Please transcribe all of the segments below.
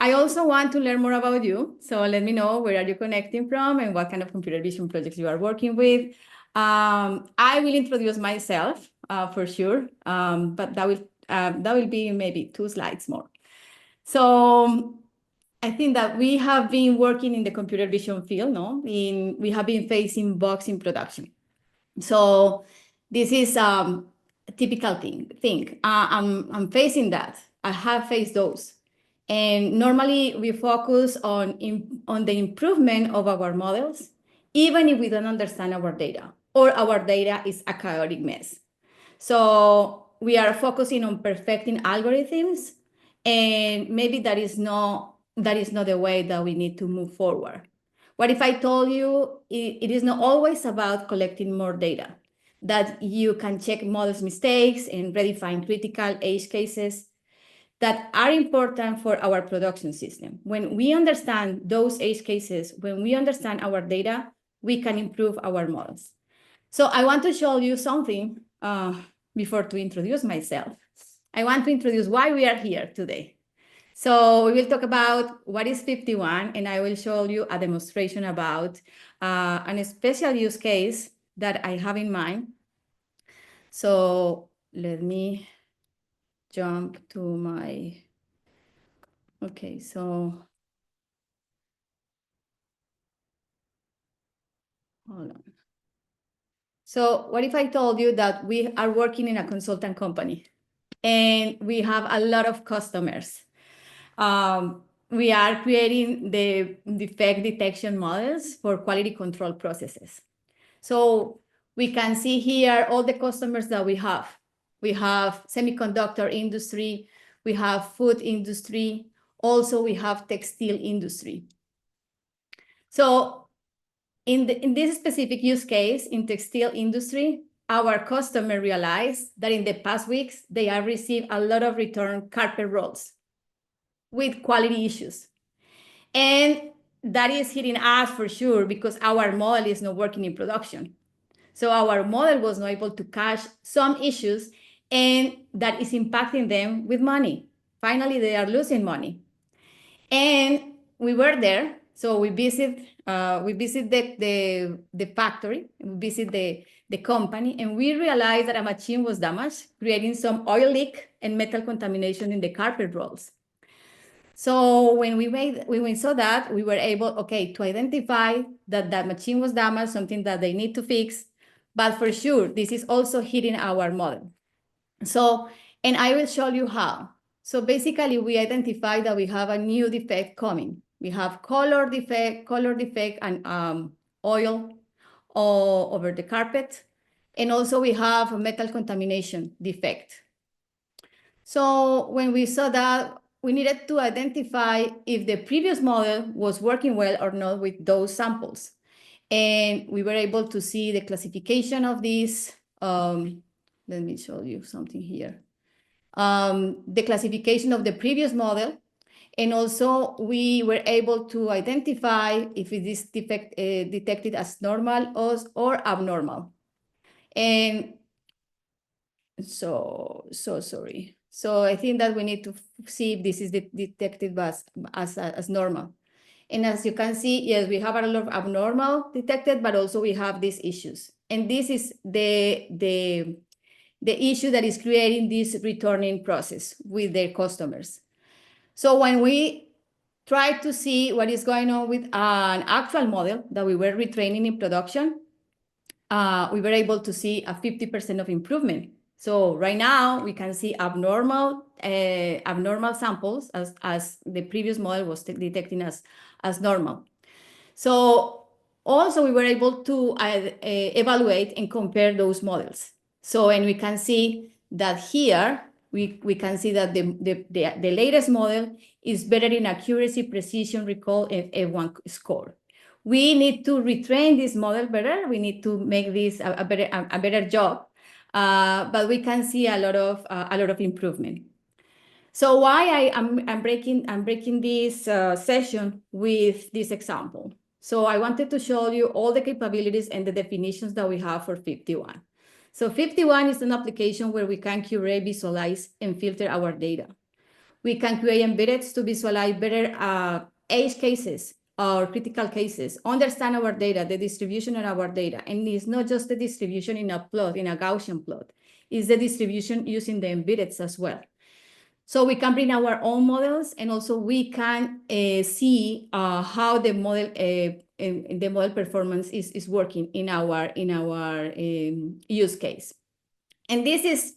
I also want to learn more about you. So let me know where are you connecting from and what kind of computer vision projects you are working with. I will introduce myself for sure, but that will be maybe 2 slides more. So I think that we have been working in the computer vision field, no? We have been facing bugs in production. So this is a typical thing. I'm facing that. I have faced those. And normally we focus on the improvement of our models, even if we don't understand our data or our data is a chaotic mess. So we are focusing on perfecting algorithms, and maybe that is not the way that we need to move forward. What if I told you it is not always about collecting more data, that you can check models' mistakes and redefine critical edge cases that are important for our production system. When we understand those edge cases, when we understand our data, we can improve our models. So I want to show you something before to introduce myself. I want to introduce why we are here today. So we will talk about what is FiftyOne, and I will show you a demonstration about a special use case that I have in mind. So let me jump to my, okay, so hold on. So what if I told you that we are working in a consultant company and we have a lot of customers? We are creating the defect detection models for quality control processes. So we can see here all the customers that we have. We have semiconductor industry, we have food industry, also we have textile industry. So in this specific use case, in textile industry, our customer realized that in the past weeks, they have received a lot of return carpet rolls with quality issues. And that is hitting us for sure because our model is not working in production. So our model was not able to catch some issues, and that is impacting them with money. Finally, they are losing money. And we were there. So we visit the factory, we visit the company, and we realized that a machine was damaged, creating some oil leak and metal contamination in the carpet rolls. So when we saw that, we were able, to identify that that machine was damaged, something that they need to fix. But for sure, this is also hitting our model. So, and I will show you how. So basically, we identified that we have a new defect coming. We have color defect, and oil over the carpet. And also we have a metal contamination defect. So when we saw that, we needed to identify if the previous model was working well or not with those samples. And we were able to see the classification of these. Let me show you something here. The classification of the previous model. And also we were able to identify if it is defect detected as normal or abnormal. And so sorry. So I think that we need to see if this is detected as normal. And as you can see, yes, we have a lot of abnormal detected, but also we have these issues. And this is the issue that is creating this returning process with their customers. So when we try to see what is going on with an actual model that we were retraining in production, we were able to see a 50% of improvement. So right now we can see abnormal samples as the previous model was detecting as normal. So also we were able to evaluate and compare those models. So, and we can see that here, we can see that the latest model is better in accuracy, precision, recall, and F1 score. We need to retrain this model better. We need to make this a better job. But we can see a lot of improvement. So why I'm breaking this session with this example. So I wanted to show you all the capabilities and the definitions that we have for FiftyOne. So FiftyOne is an application where we can curate, visualize, and filter our data. We can create embeddings to visualize better edge cases or critical cases, understand our data, the distribution of our data. And it's not just the distribution in a plot, in a Gaussian plot. It's the distribution using the embeddings as well. So we can bring our own models, and also we can see how the model performance is working in our use case. And this is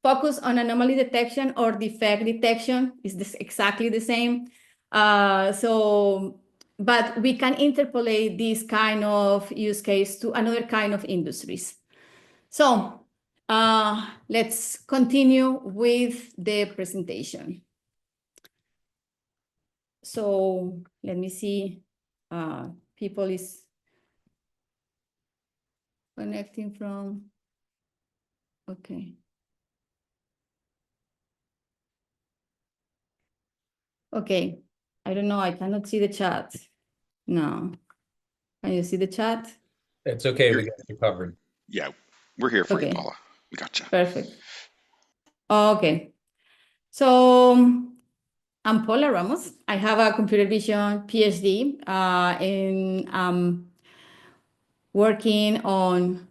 focused on anomaly detection or defect detection. Is this exactly the same? But we can interpolate this kind of use case to another kind of industries. So let's continue with the presentation. So let me see, people is connecting from, okay. Okay, I don't know, I cannot see the chat. No, can you see the chat? It's okay, we got you covered. Yeah, we're here for you, Paula. We got you. Perfect. Okay, so I'm Paula Ramos. I have a computer vision PhD in working on,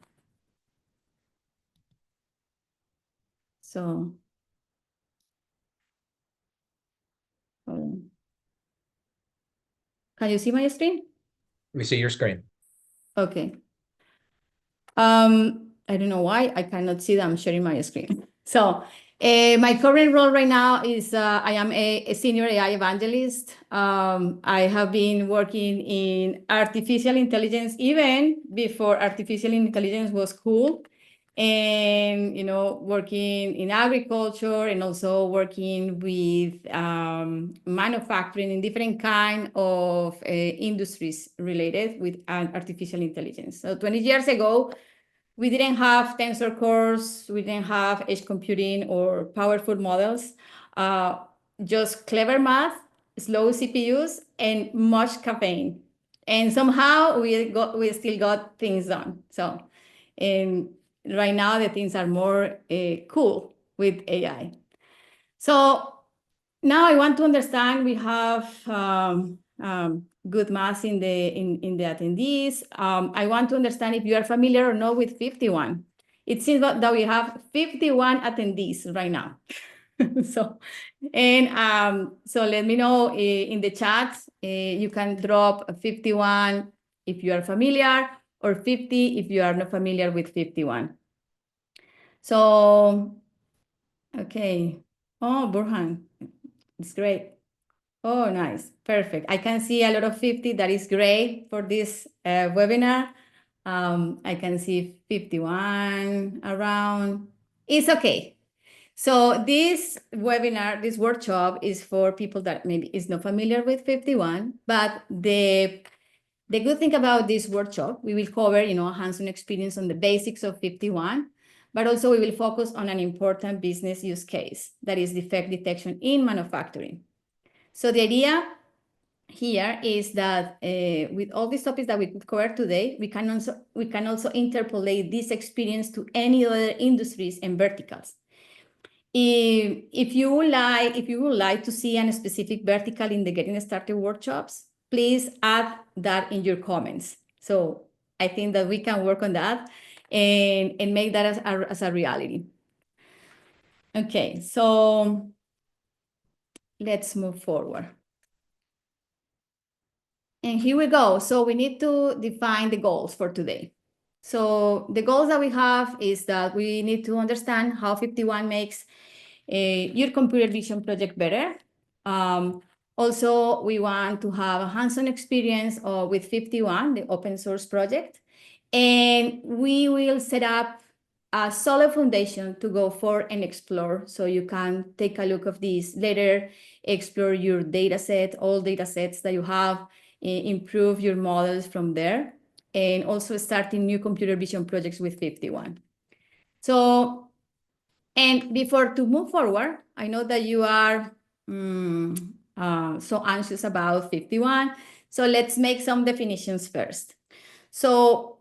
so, can you see my screen? We see your screen. Okay. I don't know why I cannot see that I'm sharing my screen. So my current role right now is I am a senior AI evangelist. I have been working in artificial intelligence even before artificial intelligence was cool. And, you know, working in agriculture and also working with manufacturing in different kind of industries related with artificial intelligence. So 20 years ago, we didn't have tensor cores, we didn't have edge computing or powerful models, just clever math, slow CPUs, and much caffeine. And somehow we still got things done. So, and right now the things are more cool with AI. So now I want to understand, we have good mass in the attendees. I want to understand if you are familiar or not with FiftyOne. It seems that we have 51 attendees right now. So let me know in the chat. You can drop a 51 if you are familiar, or 50 if you are not familiar with FiftyOne. So, okay. Oh, Burhan, it's great. Oh, nice. Perfect. I can see a lot of 50. That is great for this webinar. I can see 51 around. It's okay. So this webinar, this workshop is for people that maybe is not familiar with FiftyOne, but the good thing about this workshop, we will cover, you know, a hands-on experience on the basics of FiftyOne, but also we will focus on an important business use case, that is defect detection in manufacturing. So the idea here is that with all these topics that we could cover today, we can also interpolate this experience to any other industries and verticals. If you would like to see a specific vertical in the Getting Started workshops, please add that in your comments. So I think that we can work on that and make that as a reality. Okay, so let's move forward. And here we go. So we need to define the goals for today. So the goals that we have is that we need to understand how FiftyOne makes your computer vision project better. Also, we want to have a hands-on experience with FiftyOne, the open source project. And we will set up a solid foundation to go for and explore. So you can take a look of these later, explore your data set, all data sets that you have, improve your models from there, and also starting new computer vision projects with FiftyOne. So, and before to move forward, I know that you are so anxious about FiftyOne. So let's make some definitions first. So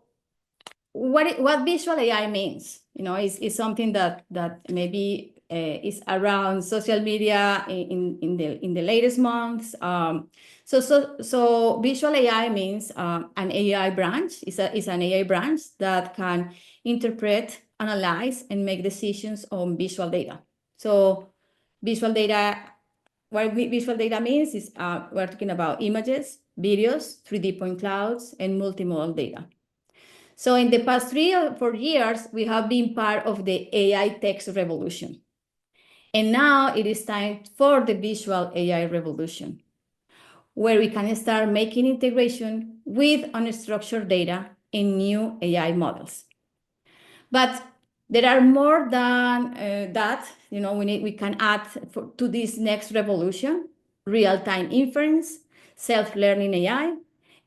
what visual AI means, you know, is something that maybe is around social media in the latest months. So visual AI means an AI branch. Is an AI branch that can interpret, analyze, and make decisions on visual data. So visual data, what visual data means is we're talking about images, videos, 3D point clouds, and multimodal data. So in the past 3 or 4 years, we have been part of the AI text revolution. And now it is time for the visual AI revolution, where we can start making integration with unstructured data in new AI models. But there are more than that. We can add to this next revolution, real-time inference, self-learning AI,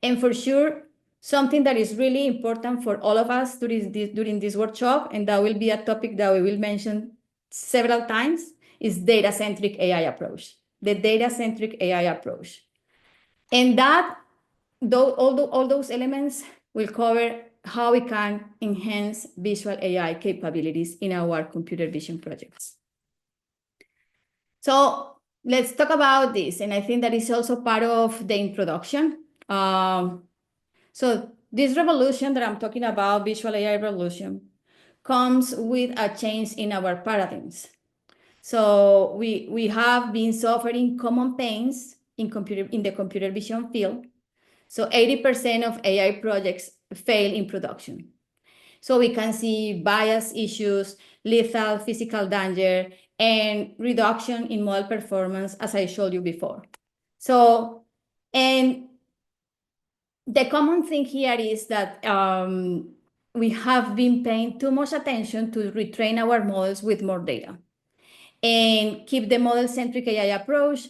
and for sure, something that is really important for all of us during this workshop, and that will be a topic that we will mention several times, is data-centric AI approach, the data-centric AI approach. And that, all those elements will cover how we can enhance visual AI capabilities in our computer vision projects. So let's talk about this, and I think that is also part of the introduction. So this revolution that I'm talking about, visual AI revolution, comes with a change in our paradigms. So we have been suffering common pains in the computer vision field. So 80% of AI projects fail in production. So we can see bias issues, lethal physical danger, and reduction in model performance, as I showed you before. So, and the common thing here is that we have been paying too much attention to retrain our models with more data. And keep the model-centric AI approach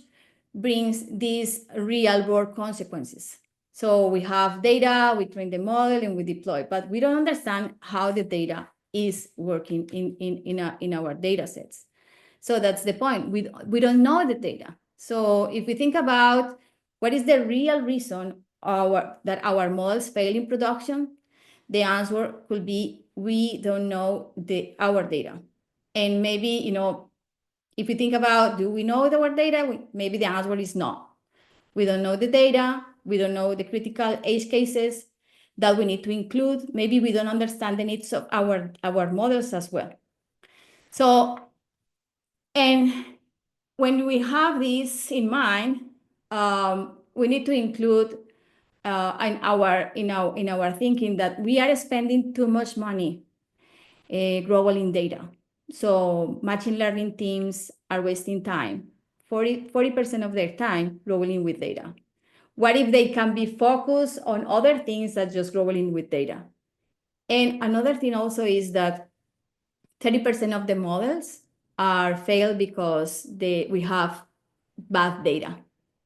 brings these real-world consequences. So we have data, we train the model, and we deploy, but we don't understand how the data is working in our data sets. So that's the point. We don't know the data. So if we think about what is the real reason that our models fail in production, the answer could be we don't know our data. And maybe, if we think about, do we know our data? Maybe the answer is no. We don't know the data. We don't know the critical edge cases that we need to include. Maybe we don't understand the needs of our models as well. So, and when we have this in mind, we need to include in our thinking that we are spending too much money globally in data. So machine learning teams are wasting time, 40% of their time globally with data. What if they can be focused on other things than just globally with data? And another thing also is that 30% of the models are failed because we have bad data.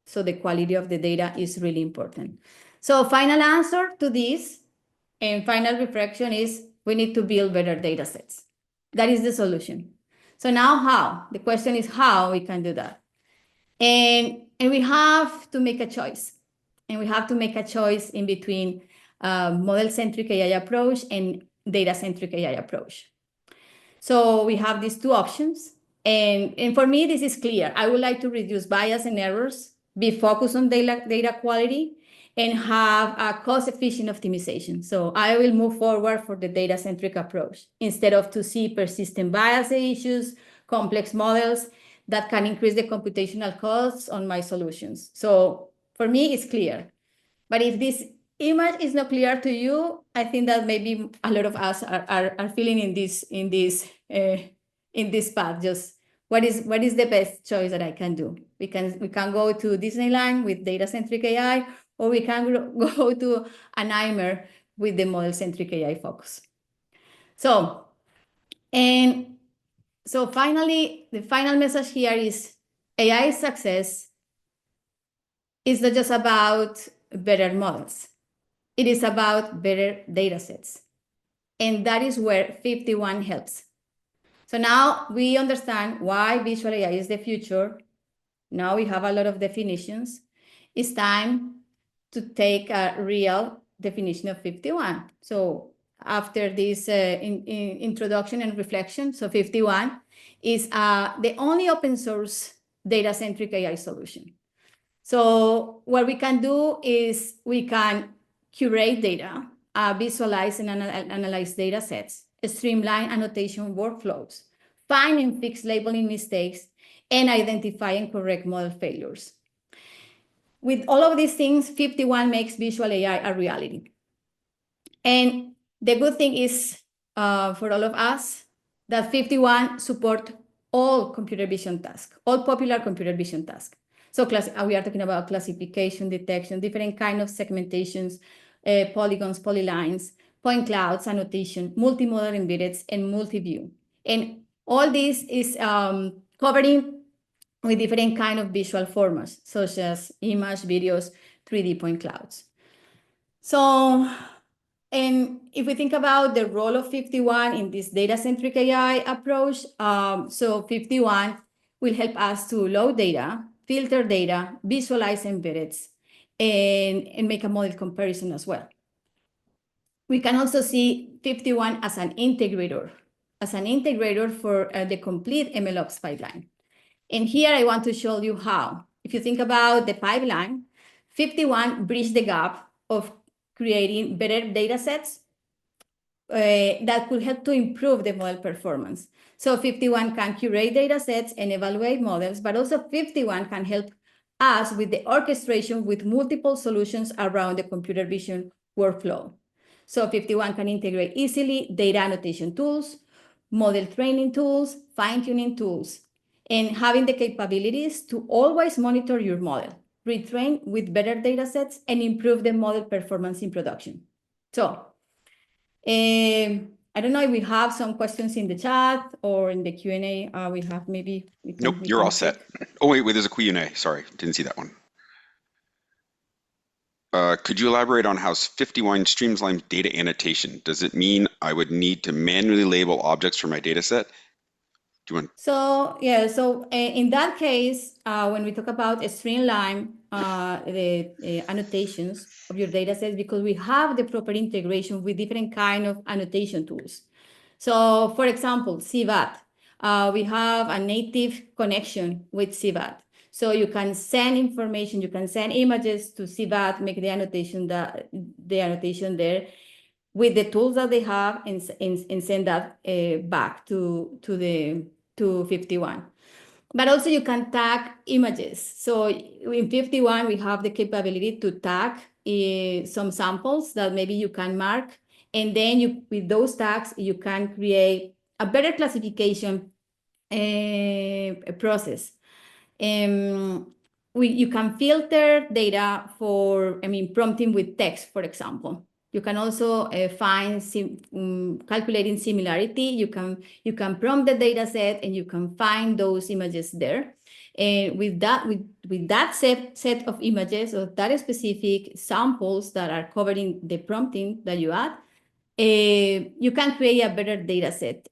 So the quality of the data is really important. So final answer to this and final reflection is we need to build better data sets. That is the solution. So now how? The question is how we can do that. And we have to make a choice. And we have to make a choice in between model-centric AI approach and data-centric AI approach. So we have these two options. And for me, this is clear. I would like to reduce bias and errors, be focused on data quality, and have a cost-efficient optimization. So I will move forward for the data-centric approach instead of to see persistent bias issues, complex models that can increase the computational costs on my solutions. So for me, it's clear. But if this image is not clear to you, I think that maybe a lot of us are feeling in this path. Just what is the best choice that I can do? We can go to Disneyland with data-centric AI, or we can go to a nightmare with the model-centric AI focus. So finally, the final message here is AI success is not just about better models. It is about better data sets. And that is where FiftyOne helps. So now we understand why visual AI is the future. Now we have a lot of definitions. It's time to take a real definition of FiftyOne. So after this introduction and reflection, so FiftyOne is the only open source data-centric AI solution. So what we can do is we can curate data, visualize and analyze data sets, streamline annotation workflows, find and fix labeling mistakes, and identify and correct model failures. With all of these things, FiftyOne makes visual AI a reality. And the good thing is, for all of us, that FiftyOne support all computer vision tasks, all popular computer vision tasks. So we are talking about classification, detection, different kind of segmentations, polygons, polylines, point clouds, annotation, multimodal embeddeds, and multi-view. And all this is covering with different kind of visual formats, such as image, videos, 3D point clouds. So, and if we think about the role of FiftyOne in this data-centric AI approach, so FiftyOne will help us to load data, filter data, visualize embeddeds, and make a model comparison as well. We can also see FiftyOne as an integrator for the complete MLOps pipeline. And here I want to show you how. If you think about the pipeline, FiftyOne bridged the gap of creating better data sets that could help to improve the model performance. So FiftyOne can curate data sets and evaluate models, but also FiftyOne can help us with the orchestration with multiple solutions around the computer vision workflow. So FiftyOne can integrate easily data annotation tools, model training tools, fine-tuning tools, and having the capabilities to always monitor your model, retrain with better data sets, and improve the model performance in production. So I don't know if we have some questions in the chat or in the Q&A. We have maybe. Nope, you're all set. Oh, wait, there's a Q&A. Sorry, didn't see that one. Could you elaborate on how FiftyOne streamlines data annotation? Does it mean I would need to manually label objects for my data set? So yeah, so in that case, when we talk about a streamline the annotations of your data sets, because we have the proper integration with different kind of annotation tools. So for example, CVAT, we have a native connection with CVAT. So you can send information, you can send images to CVAT, make the annotation there with the tools that they have, and send that back to FiftyOne. But also you can tag images. So in FiftyOne, we have the capability to tag some samples that maybe you can mark. And then with those tags, you can create a better classification process. You can filter data for, prompting with text, for example. You can also find calculating similarity. You can prompt the data set and you can find those images there. And with that set of images or that specific samples that are covering the prompting that you add, you can create a better data set.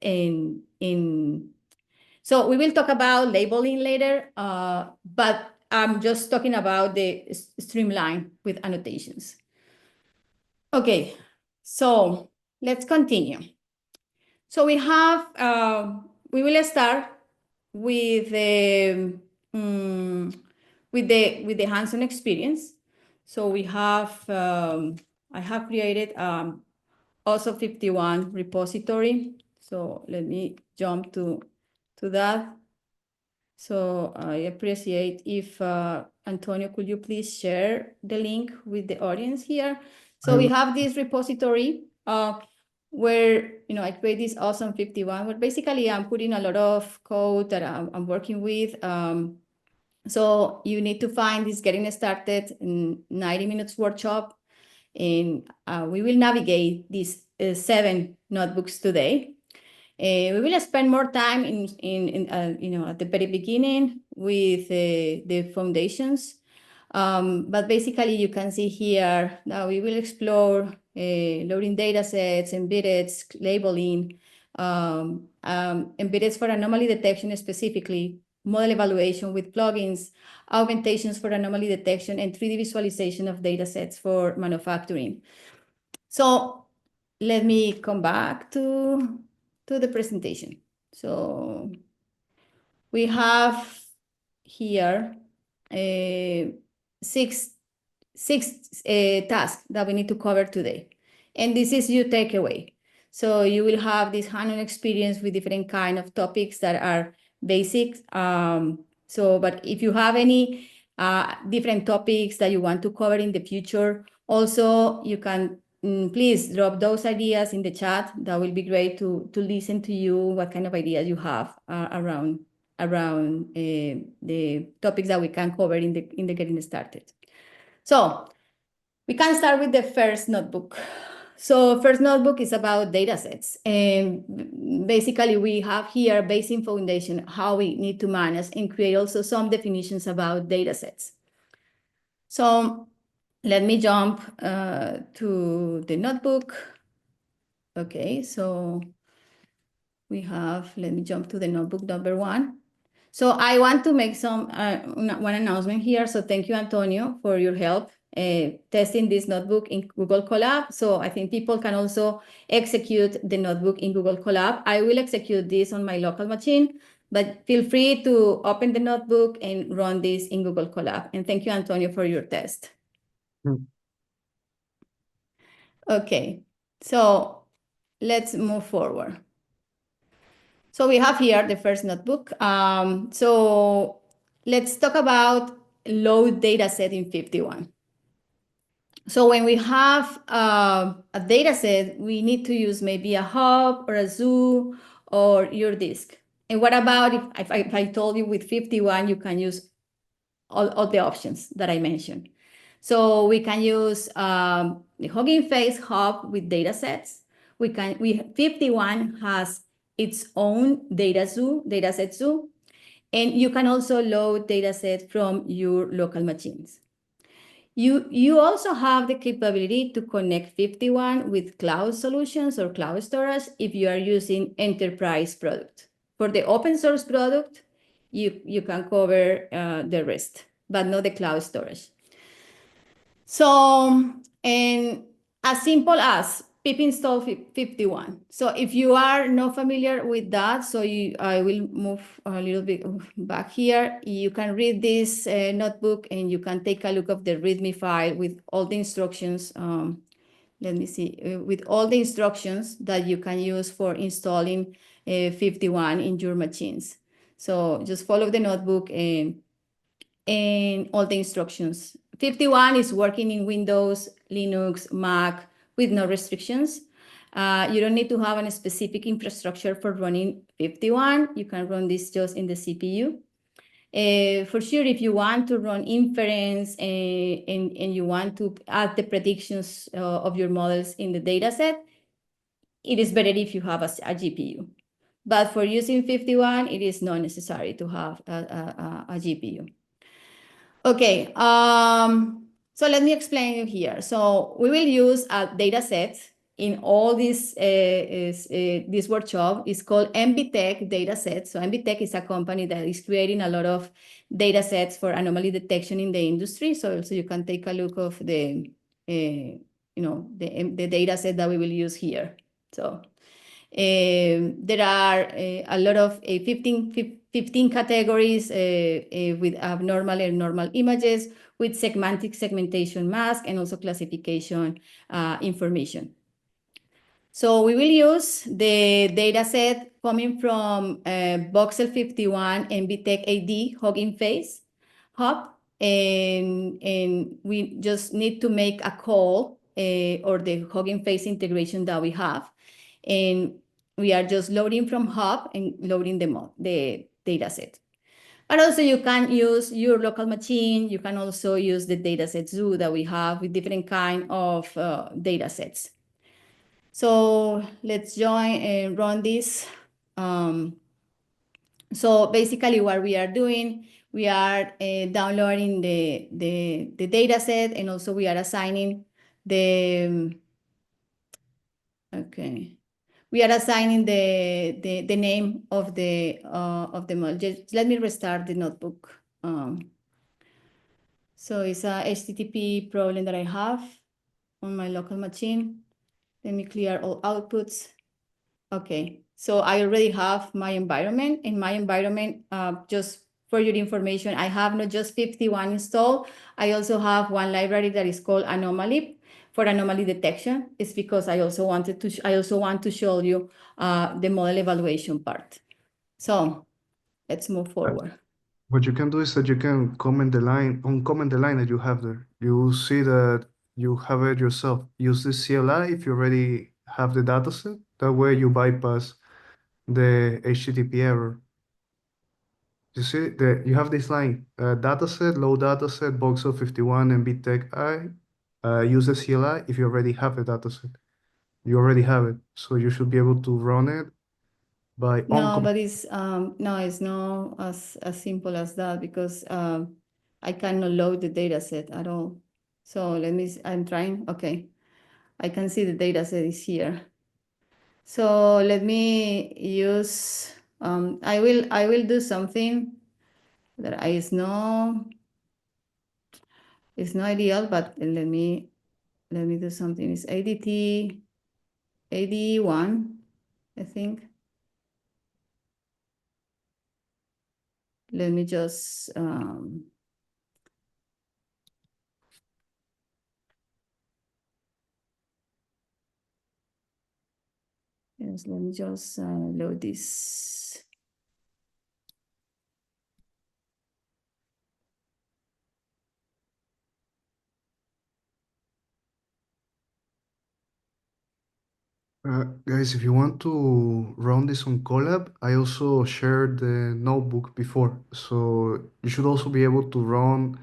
So we will talk about labeling later, but I'm just talking about the streamline with annotations. Okay, so let's continue. So we will start with the hands-on experience. So we have, I have created also FiftyOne repository. So let me jump to that. So I appreciate if Antonio, could you please share the link with the audience here? So we have this repository where I create this awesome FiftyOne, where basically I'm putting a lot of code that I'm working with. So you need to find this getting started in 90 minutes workshop, and we will navigate these 7 notebooks today. We will spend more time at the very beginning with the foundations. But basically, you can see here that we will explore loading data sets, embeddeds, labeling, embeddeds for anomaly detection specifically, model evaluation with plugins, augmentations for anomaly detection, and 3D visualization of data sets for manufacturing. So let me come back to the presentation. So we have here six tasks that we need to cover today. And this is your takeaway. So you will have this hands-on experience with different kind of topics that are basics. But if you have any different topics that you want to cover in the future, also you can please drop those ideas in the chat. That will be great to listen to you, what kind of ideas you have around the topics that we can cover in the getting started. So we can start with the first notebook. So first notebook is about datasets. And basically we have here basic foundation, how we need to manage and create also some definitions about datasets. So let me jump to the notebook. Okay, so we have, let me jump to the notebook number 1. So I want to make one announcement here. So thank you, Antonio, for your help testing this notebook in Google Colab. So I think people can also execute the notebook in Google Colab. I will execute this on my local machine, but feel free to open the notebook and run this in Google Colab. And thank you, Antonio, for your test. Okay, so let's move forward. So we have here the first notebook. So let's talk about load data set in FiftyOne. So when we have a data set, we need to use maybe a hub or a zoo or your disk. And what about if I told you with FiftyOne, you can use all the options that I mentioned. So we can use the Hugging Face hub with data sets. FiftyOne has its own dataset zoo, and you can also load datasets from your local machines. You also have the capability to connect FiftyOne with cloud solutions or cloud storage if you are using enterprise product. For the open source product, you can cover the rest, but not the cloud storage. So, and as simple as pip install FiftyOne. So if you are not familiar with that, so I will move a little bit back here. You can read this notebook and you can take a look of the README file with all the instructions. Let me see, with all the instructions that you can use for installing FiftyOne in your machines. So just follow the notebook and all the instructions. FiftyOne is working in Windows, Linux, Mac with no restrictions. You don't need to have a specific infrastructure for running FiftyOne. You can run this just in the CPU. For sure, if you want to run inference and you want to add the predictions of your models in the dataset, it is better if you have a GPU. But for using FiftyOne, it is not necessary to have a GPU. Okay, so let me explain you here. So we will use a data set in all this workshop. It's called MBTech dataset. So MBTech is a company that is creating a lot of data sets for anomaly detection in the industry. So also you can take a look of the data set that we will use here. So there are a lot of 15 categories with abnormal and normal images with semantic segmentation mask and also classification information. So we will use the data set coming from Voxel 51 MBTech AD Hugging Face hub. And we just need to make a call or the Hugging Face integration that we have. And we are just loading from hub and loading the data set. But also you can use your local machine. You can also use the dataset zoo that we have with different kind of data sets. So let's join and run this. So basically what we are doing, we are downloading the data set, and also we are assigning the, okay. We are assigning the name of the model. Just let me restart the notebook. So it's a HTTP problem that I have on my local machine. Let me clear all outputs. Okay, So I already have my environment. In my environment, just for your information, I have not just FiftyOne installed. I also have one library that is called Anomaly for anomaly detection. It's because I also want to show you the model evaluation part. So let's move forward. What you can do is that you can comment the line, uncomment the line that you have there. You see that you have it yourself. Use the CLI if you already have the dataset. That way you bypass the HTTP error. You see that you have this line, dataset, low dataset, box of 51 and BTech I. Use the CLI if you already have the dataset. You already have it, so you should be able to run it by No, but it's not as simple as that because I cannot load the data set at all. So I'm trying. Okay, I can see the data set is here. So let me use. I will do something that is not ideal, but let me do something. It's AD1, I think. Let me just yes, let me just load this. Guys, if you want to run this on Colab, I also shared the notebook before. So you should also be able to run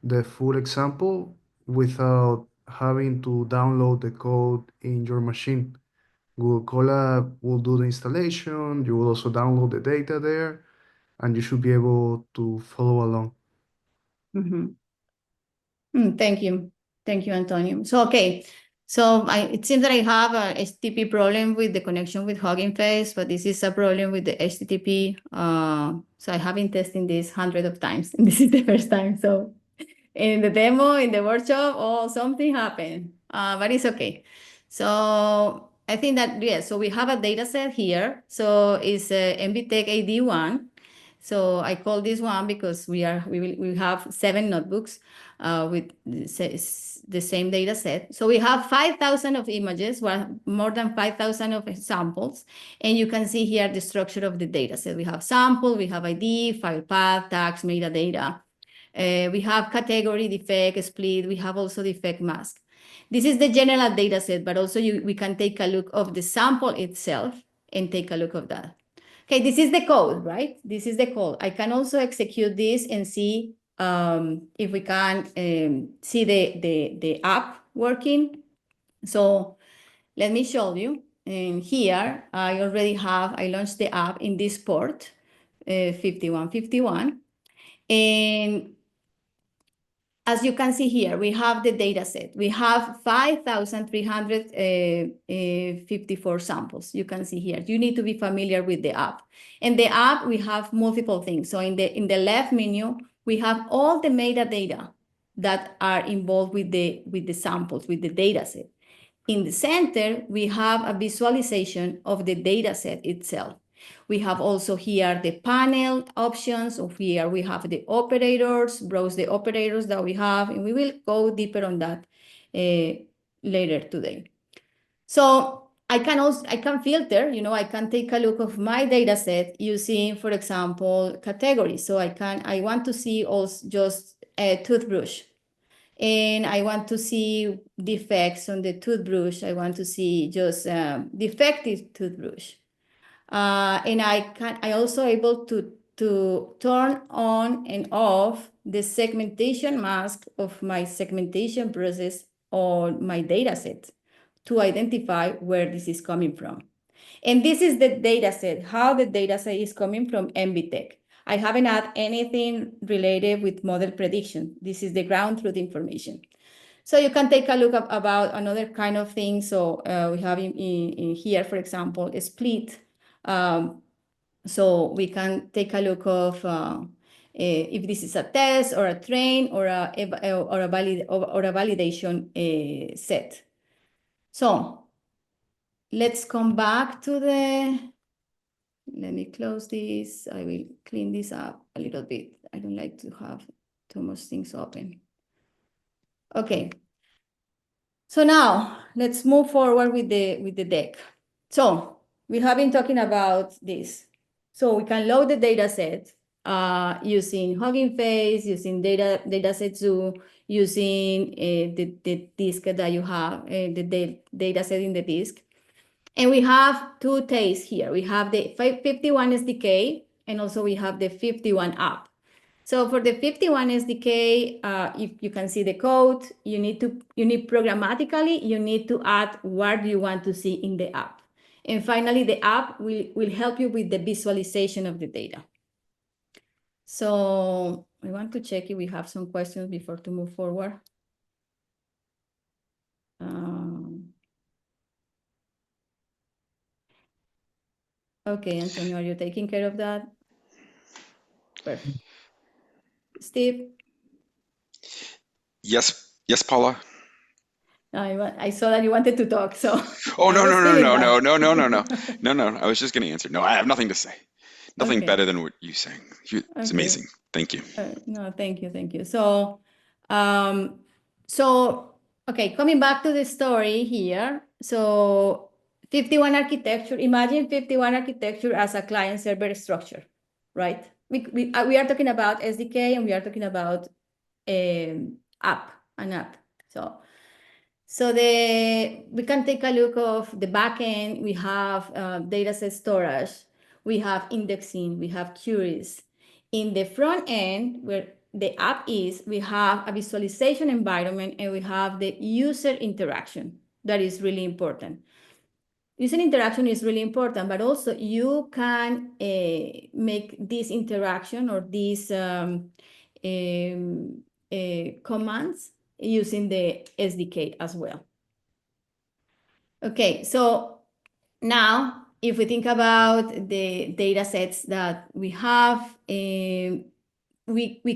the full example without having to download the code in your machine. Google Colab will do the installation. You will also download the data there, and you should be able to follow along. Thank you. Thank you, Antonio. So, okay. So it seems that I have a HTTP problem with the connection with Hugging Face, but this is a problem with the HTTP. So I have been testing this hundreds of times, and this is the first time. So in the demo, in the workshop, something happened, but it's okay. So I think that, yes, so we have a data set here. So it's MBTech AD1. So I call this one because we have 7 notebooks with the same data set. So we have 5,000 of images, more than 5,000 of samples. And you can see here the structure of the data set. We have sample, we have ID, file path, tags, metadata. We have category, defect, split. We have also defect mask. This is the general data set, but also we can take a look of the sample itself and take a look of that. Okay, this is the code, right? This is the code. I can also execute this and see if we can see the app working. So let me show you. And here I launched the app in this port, 5151. And as you can see here, we have the data set. We have 5,354 samples. You can see here. You need to be familiar with the app. In the app, we have multiple things. So in the left menu, we have all the metadata that are involved with the samples, with the data set. In the center, we have a visualization of the data set itself. We have also here the panel options. So here we have the operators, browse the operators that we have, and we will go deeper on that later today. So I can filter, I can take a look of my data set using, for example, categories. So I want to see also just a toothbrush. And I want to see defects on the toothbrush. I want to see just defective toothbrush. And I also able to turn on and off the segmentation mask of my segmentation process on my data set to identify where this is coming from. And this is the data set, how the data set is coming from MBTech. I haven't had anything related with model prediction. This is the ground truth information. So you can take a look about another kind of thing. So we have in here, for example, a split. So we can take a look of if this is a test or a train or a validation set. So let's come back to the let me close this. I will clean this up a little bit. I don't like to have too much things open. Okay. So now let's move forward with the deck. So we have been talking about this. So we can load the data set using Hugging Face, using dataset zoo, using the disk that you have, the data set in the disk. And we have two tastes here. We have the FiftyOne SDK, and also we have the FiftyOne app. So for the FiftyOne SDK, if you can see the code, you need programmatically, you need to add what you want to see in the app. And finally, the app will help you with the visualization of the data. So I want to check if we have some questions before to move forward. Okay, Antonio, are you taking care of that? Perfect. Steve? Yes, Paula. I saw that you wanted to talk, so. Oh, I no, was no, no, feeling no, that. no, no, no, no, no, no. I was just going to answer. No, I have nothing to say. Nothing Okay. better than what you saying. It's Okay. amazing. Thank you. No, thank you, thank you. So, okay, coming back to the story here. So, FiftyOne architecture. Imagine FiftyOne architecture as a client-server structure, right? We are talking about SDK and we are talking about an app. So we can take a look of the backend. We have dataset storage, we have indexing, we have queries. In the front end, where the app is, we have a visualization environment and we have the user interaction. That is really important. User interaction is really important, but also you can make this interaction or these commands using the SDK as well. Okay, so now if we think about the data sets that we have, we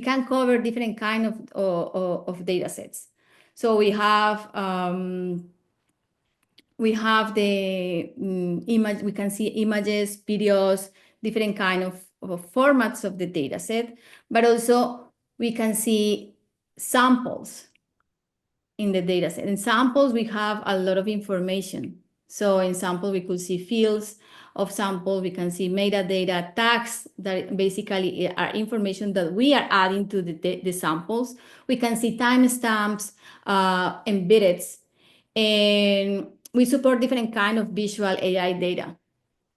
can cover different kind of data sets. So we have the image, we can see images, videos, different kind of formats of the data set, but also we can see samples in the data set. In samples, we have a lot of information. So in sample, we could see fields of sample, we can see metadata tags that basically are information that we are adding to the samples. We can see timestamps, embeddeds, and we support different kind of visual AI data,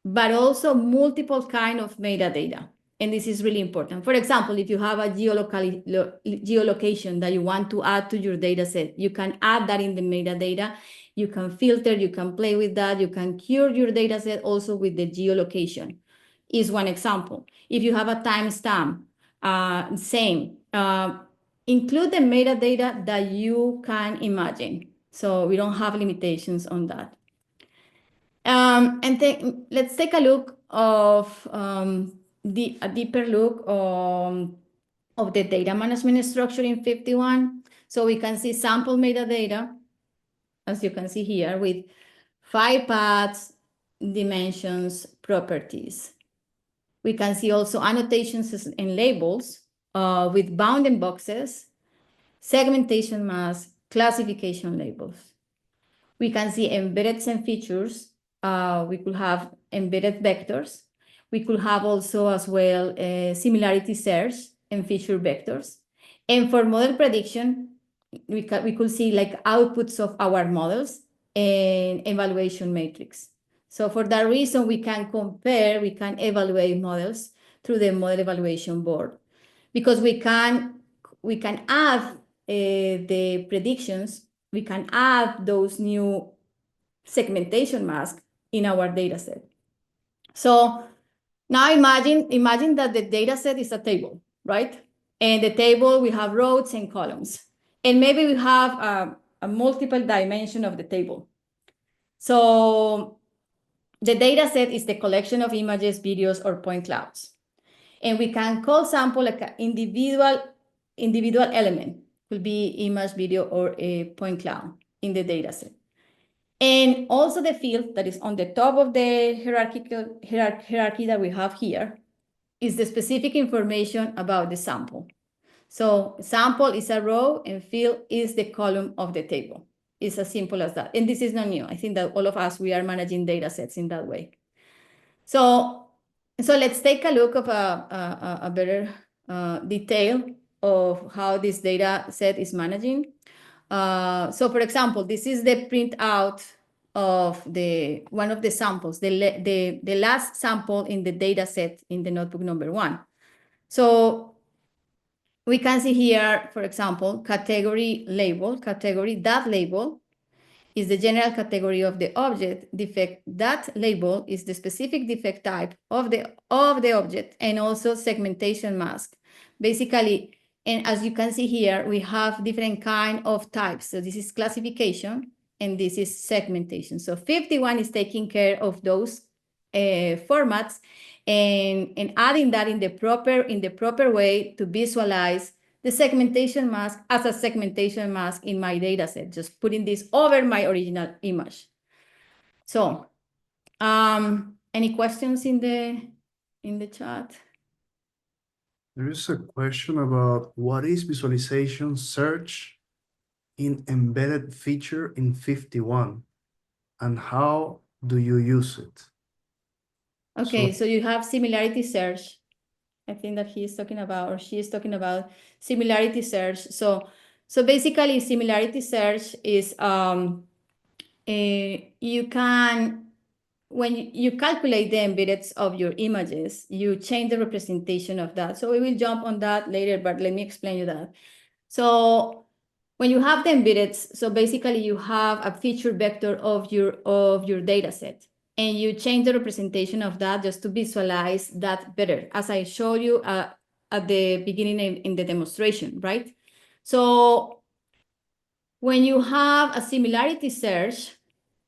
but also multiple kind of metadata. And this is really important. For example, if you have a geolocation that you want to add to your data set, you can add that in the metadata. You can filter, you can play with that. You can cure your data set also with the geolocation is one example. If you have a timestamp, same. Include the metadata that you can imagine. So we don't have limitations on that. And let's take a look of a deeper look of the data management structure in FiftyOne. So we can see sample metadata, as you can see here, with 5 paths, dimensions, properties. We can see also annotations and labels with bounding boxes, segmentation masks, classification labels. We can see embeddeds and features. We could have embedded vectors. We could have also as well similarity search and feature vectors. And for model prediction, we could see like outputs of our models and evaluation matrix. So for that reason, we can compare, we can evaluate models through the model evaluation board, because we can add the predictions, we can add those new segmentation masks in our data set. So now imagine that the data set is a table, right? And the table, we have rows and columns. And maybe we have a multiple dimension of the table. So the data set is the collection of images, videos, or point clouds. And we can call sample like an individual element, could be image, video, or a point cloud in the data set. And also the field that is on the top of the hierarchy that we have here is the specific information about the sample. So sample is a row and field is the column of the table. It's as simple as that. And this is not new. I think that all of us, we are managing data sets in that way. So let's take a look of a better detail of how this data set is managing. So for example, this is the printout of one of the samples, the last sample in the data set in the notebook number 1. So we can see here, for example, category label, category that label is the general category of the object. Defect that label is the specific defect type of the object, and also segmentation mask. Basically, and as you can see here, we have different kind of types. So this is classification and this is segmentation. So FiftyOne is taking care of those formats and adding that in the proper way to visualize the segmentation mask as a segmentation mask in my data set, just putting this over my original image. So, any questions in the chat? There is a question about what is visualization search in embedded feature in FiftyOne and how do you use it? Okay, so you have similarity search. I think that he is talking about, or she is talking about similarity search. So basically similarity search is you can, when you calculate the embeddeds of your images, you change the representation of that. So we will jump on that later, but let me explain you that. So when you have the embeddeds, so basically you have a feature vector of your data set, and you change the representation of that just to visualize that better, as I showed you at the beginning in the demonstration, right? So when you have a similarity search,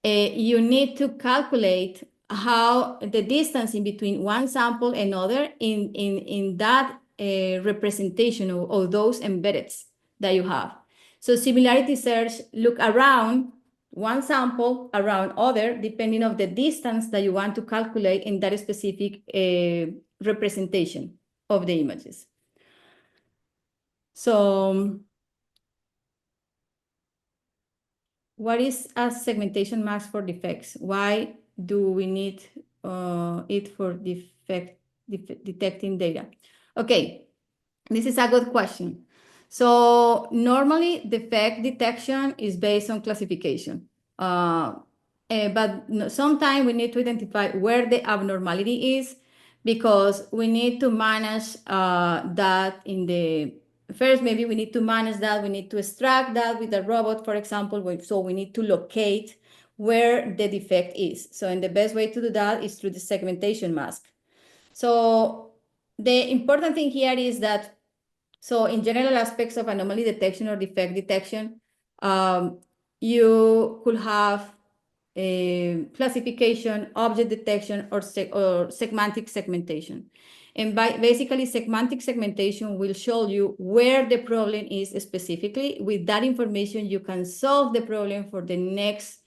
you need to calculate how the distance in between one sample and another in that representation of those embeddeds that you have. So similarity search look around one sample, around other, depending on the distance that you want to calculate in that specific representation of the images. So what is a segmentation mask for defects? Why do we need it for detecting data? Okay, this is a good question. So normally defect detection is based on classification, but sometimes we need to identify where the abnormality is, because we need to manage that in the first, maybe we need to manage that. We need to extract that with a robot, for example. So we need to locate where the defect is. So, and the best way to do that is through the segmentation mask. So the important thing here is that, so in general aspects of anomaly detection or defect detection, you could have a classification, object detection, or semantic segmentation. And basically, semantic segmentation will show you where the problem is specifically. With that information, you can solve the problem for the next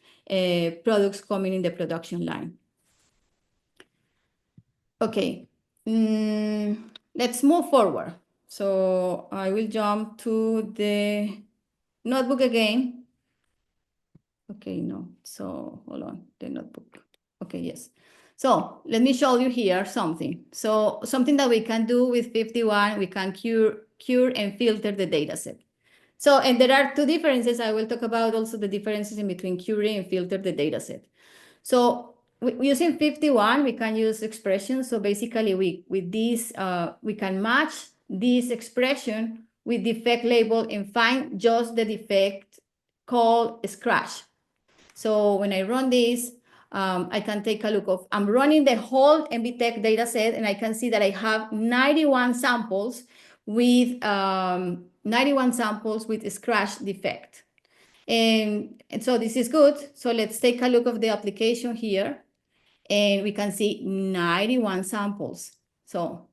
products coming in the production line. Okay, let's move forward. So I will jump to the notebook again. Okay, no, so hold on, the notebook. Okay, yes. So let me show you here something. So something that we can do with FiftyOne, we can cure and filter the data set. So, and there are two differences. I will talk about also the differences in between curing and filter the data set. So using FiftyOne, we can use expressions. So basically with this, we can match this expression with defect label and find just the defect called scratch. So when I run this, I can take a look of, I'm running the whole MBTech data set, and I can see that I have 91 samples with scratch defect. And so this is good. So let's take a look of the application here, and we can see 91 samples. So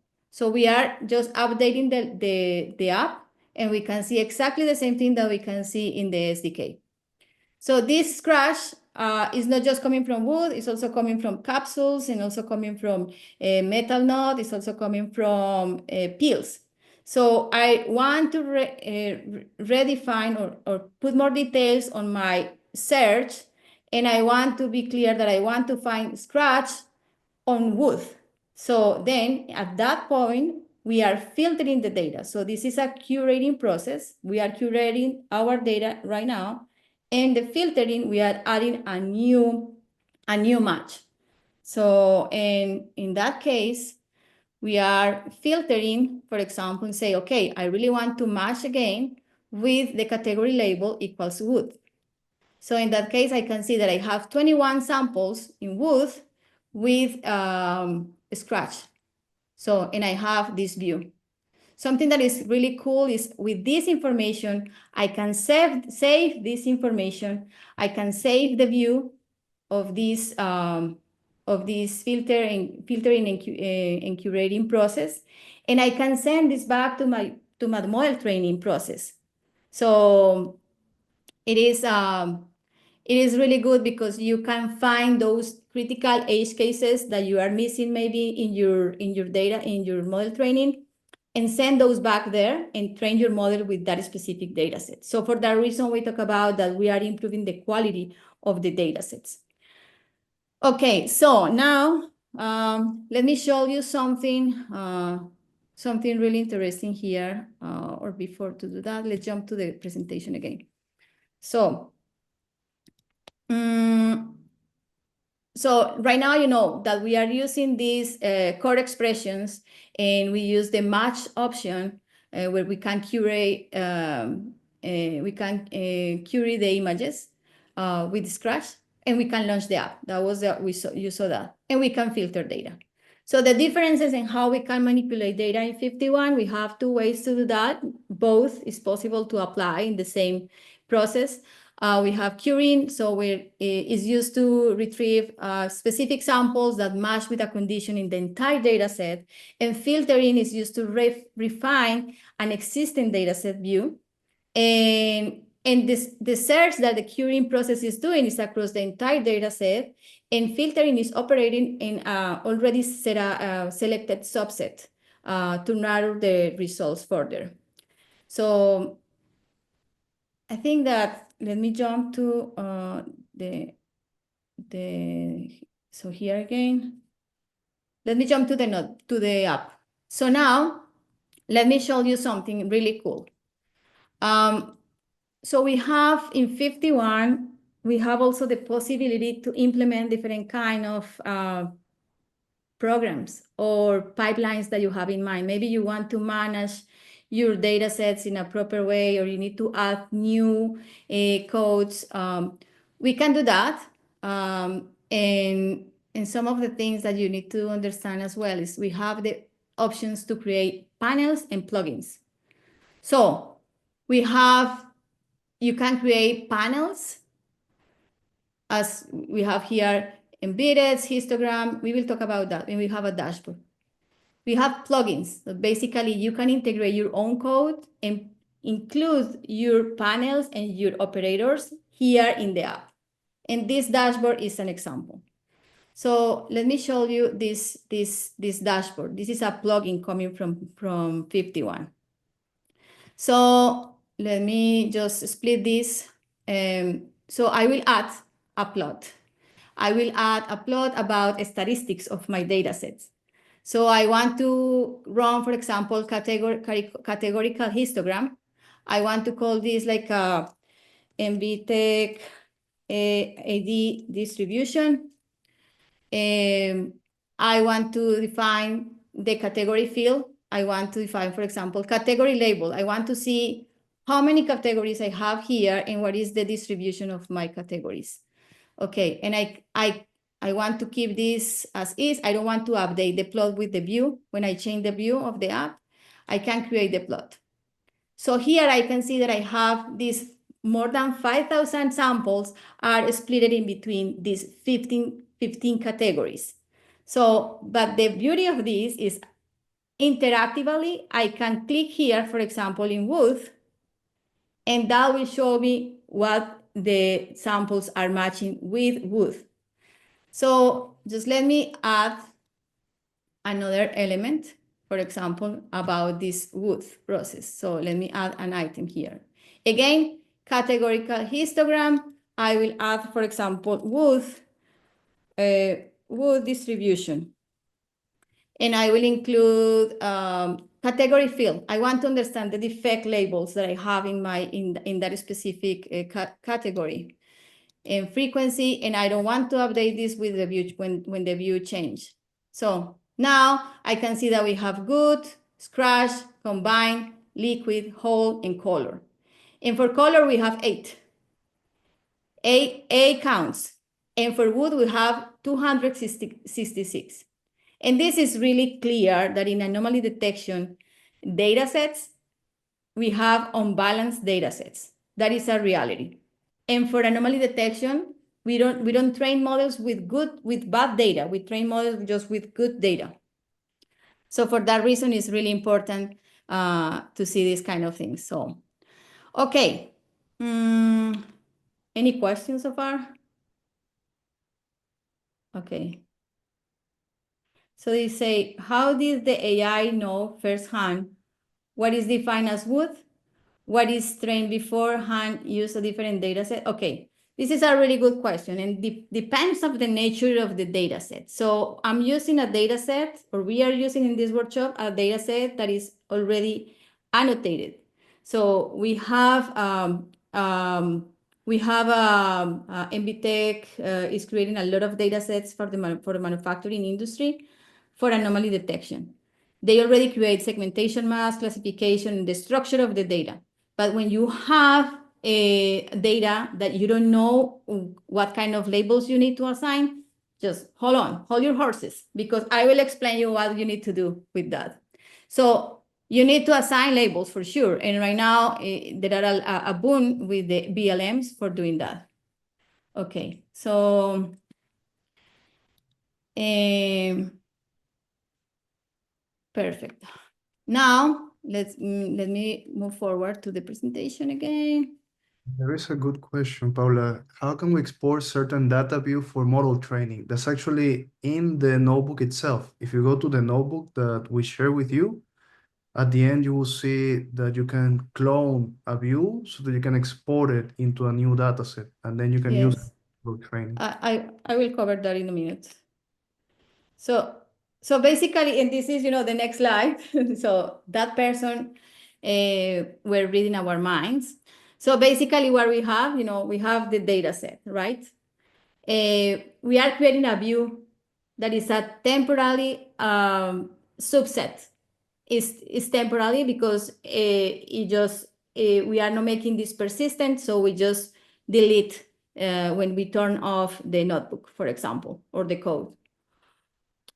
we are just updating the app, and we can see exactly the same thing that we can see in the SDK. So this scratch is not just coming from wood, it's also coming from capsules and also coming from metal nut, it's also coming from peels. So I want to redefine or put more details on my search, and I want to be clear that I want to find scratch on wood. So then at that point, we are filtering the data. So this is a curating process. We are curating our data right now. And the filtering, we are adding a new match. So in that case, we are filtering, for example, and say, okay, I really want to match again with the category label equals wood. So in that case, I can see that I have 21 samples in wood with scratch. So, and I have this view. Something that is really cool is with this information, I can save this information. I can save the view of this filtering and curating process, and I can send this back to my model training process. So it is really good because you can find those critical edge cases that you are missing maybe in your data, in your model training, and send those back there and train your model with that specific data set. So for that reason, we talk about that we are improving the quality of the data sets. Okay, so now let me show you something really interesting here. Or before to do that, let's jump to the presentation again. So so right now, you know that we are using these core expressions, and we use the match option where we can curate curate the images with Scratch, and we can launch the app. That was you saw that, and we can filter data. So the differences in how we can manipulate data in FiftyOne, we have two ways to do that. Both is possible to apply in the same process. We have curing, so is used to retrieve specific samples that match with a condition in the entire data set, and filtering is used to refine an existing data set view. And the search that the curing process is doing is across the entire data set, and filtering is operating in already selected subset to narrow the results further. So I think that, let me jump to so here again, let me jump to the app. So now let me show you something really cool. So we have in FiftyOne, we have also the possibility to implement different kind of programs or pipelines that you have in mind. Maybe you want to manage your data sets in a proper way, or you need to add new codes. We can do that. And some of the things that you need to understand as well is we have the options to create panels and plugins. So you can create panels, as we have here, embeddings, histogram. We will talk about that when we have a dashboard. We have plugins. So basically, you can integrate your own code and include your panels and your operators here in the app. And this dashboard is an example. So let me show you this dashboard. This is a plugin coming from FiftyOne. So let me just split this. So I will add a plot. I will add a plot about statistics of my data sets. So I want to run, for example, categorical histogram. I want to call this like a MBTech AD distribution. I want to define the category field. I want to define, for example, category label. I want to see how many categories I have here and what is the distribution of my categories. Okay, and I want to keep this as is. I don't want to update the plot with the view. When I change the view of the app, I can create the plot. So here I can see that I have these more than 5,000 samples are split in between these 15 categories. So, but the beauty of this is interactively, I can click here, for example, in wood, and that will show me what the samples are matching with wood. So just let me add another element, for example, about this wood process. So let me add an item here. Again, categorical histogram. I will add, for example, wood distribution. And I will include category field. I want to understand the defect labels that I have in that specific category and frequency, and I don't want to update this with the view when the view change. So now I can see that we have good, scratch, combine, liquid, whole, and color. And for color, we have 8 counts. And for wood, we have 266. And this is really clear that in anomaly detection datasets, we have unbalanced datasets. That is a reality. And for anomaly detection, we don't train models with bad data. We train models just with good data. So for that reason, it's really important to see these kind of things. So, okay. Any questions so far? Okay. So they say, how did the AI know firsthand what is defined as wood? What is trained beforehand, use a different data set? Okay, this is a really good question and depends on the nature of the data set. So I'm using a data set, or we are using in this workshop, a data set that is already annotated. So we have MBTech is creating a lot of data sets for the manufacturing industry for anomaly detection. They already create segmentation mask, classification, and the structure of the data. But when you have data that you don't know what kind of labels you need to assign, just hold your horses, because I will explain you what you need to do with that. So you need to assign labels for sure. And right now, there are a boon with the BLMs for doing that. Okay, so perfect. Now, let me move forward to the presentation again. There is a good question, Paula. How can we export certain data view for model training? That's actually in the notebook itself. If you go to the notebook that we share with you, at the end, you will see that you can clone a view so that you can export it into a new data set, and then you can use it for training. I will cover that in a minute. So basically, and this is, the next slide. So that person, we're reading our minds. So basically what we have, we have the data set, right? We are creating a view that is a temporary subset. It's temporary because we are not making this persistent, so we just delete when we turn off the notebook, for example, or the code.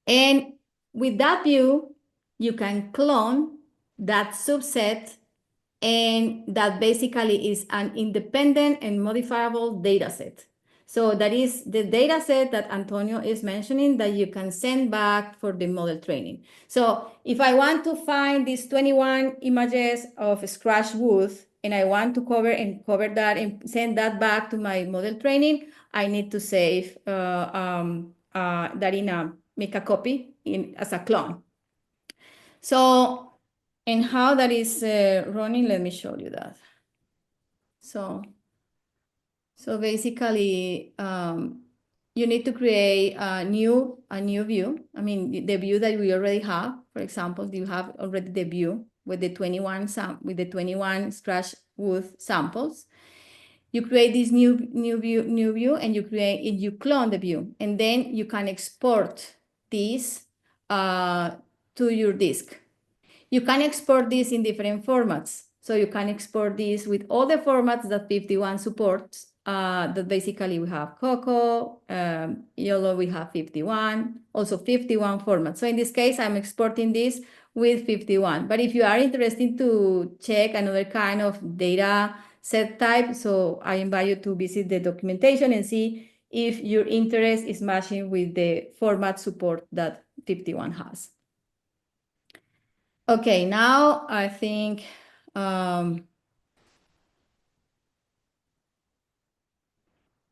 And with that view, you can clone that subset, and that basically is an independent and modifiable data set. So that is the data set that Antonio is mentioning that you can send back for the model training. So if I want to find these 21 images of scratch wood, and I want to cover that and send that back to my model training, I need to save that make a copy as a clone. So, and how that is running, let me show you that. So basically, you need to create a new view. I mean, the view that we already have. For example, you have already the view with the 21 scratch wood samples. You create this new view, and you clone the view, and then you can export this to your disk. You can export this in different formats. So you can export this with all the formats that FiftyOne supports. That basically we have Coco, YOLO, we have FiftyOne, also FiftyOne format. So in this case, I'm exporting this with FiftyOne. But if you are interested to check another kind of data set type, so I invite you to visit the documentation and see if your interest is matching with the format support that FiftyOne has. Okay, now I think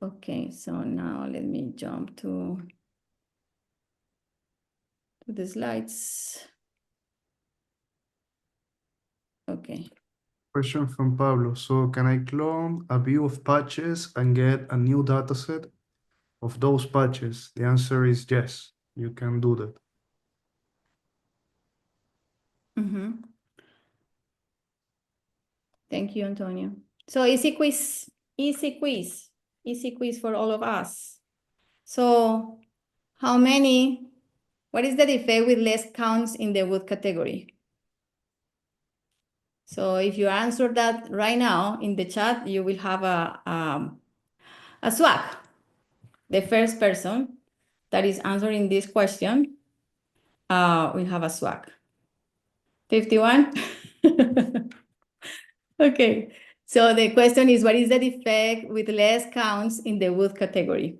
Okay, so now let me jump to the slides. Okay. Question from Pablo. So can I clone a view of patches and get a new dataset of those patches? The answer is yes, you can do that. Thank you, Antonio. So easy quiz, easy quiz, easy quiz for all of us. So what is the defect with less counts in the wood category? So if you answer that right now in the chat, you will have a swag. The first person that is answering this question will have a swag. 51? Okay, so the question is, what is the defect with less counts in the wood category?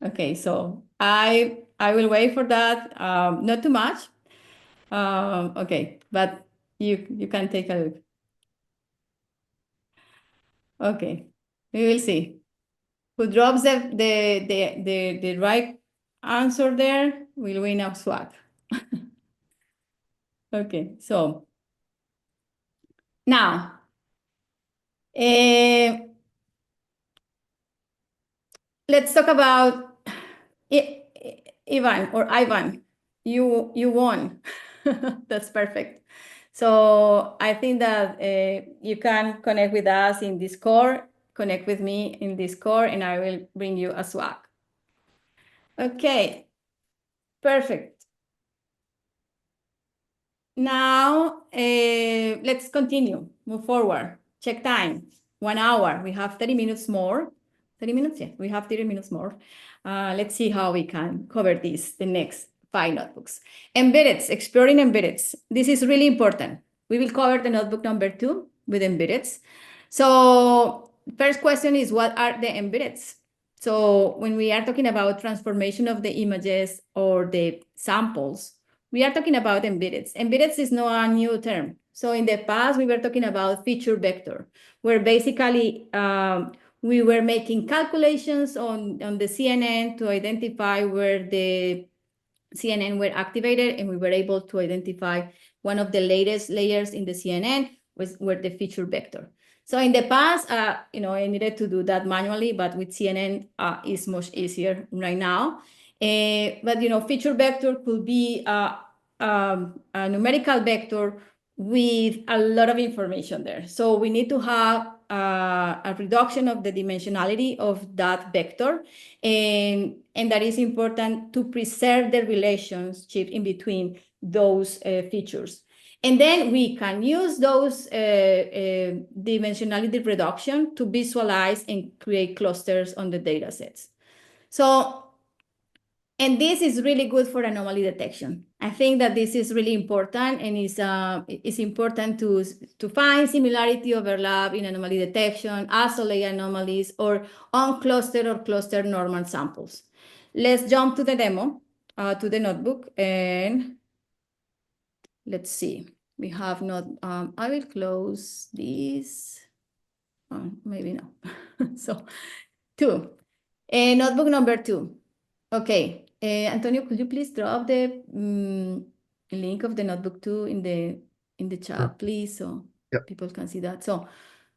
Okay, so I will wait for that, not too much. Okay, but you can take a look. Okay, we will see. Who drops the right answer there will win a swag. Okay, so now, let's talk about Ivan. You won. That's perfect. So I think that you can connect with us in Discord, connect with me in Discord, and I will bring you a swag. Okay, perfect. Now, let's continue, move forward. Check time, 1 hour. We have 30 minutes more. 30 minutes, yeah, we have 30 minutes more. Let's see how we can cover the next 5 notebooks. Embeddeds, exploring embeddeds. This is really important. We will cover the notebook number 2 with embeddeds. So first question is, what are the embeddeds? So when we are talking about transformation of the images or the samples, we are talking about embeddeds. Embeddeds is not a new term. So in the past, we were talking about feature vector, where basically we were making calculations on the CNN to identify where the CNN were activated, and we were able to identify one of the latest layers in the CNN were the feature vector. So in the past, I needed to do that manually, but with CNN, it's much easier right now. But feature vector could be a numerical vector with a lot of information there. So we need to have a reduction of the dimensionality of that vector, and that is important to preserve the relationship in between those features. And then we can use those dimensionality reduction to visualize and create clusters on the data sets. So, and this is really good for anomaly detection. I think that this is really important, and it's important to find similarity overlap in anomaly detection, isolate anomalies, or uncluster or cluster normal samples. Let's jump to the demo, to the notebook, and let's see. We have not, I will close this. Maybe no. So 2, notebook number 2. Okay, Antonio, could you please drop the link of the notebook 2 in the chat, please, so people can see that. So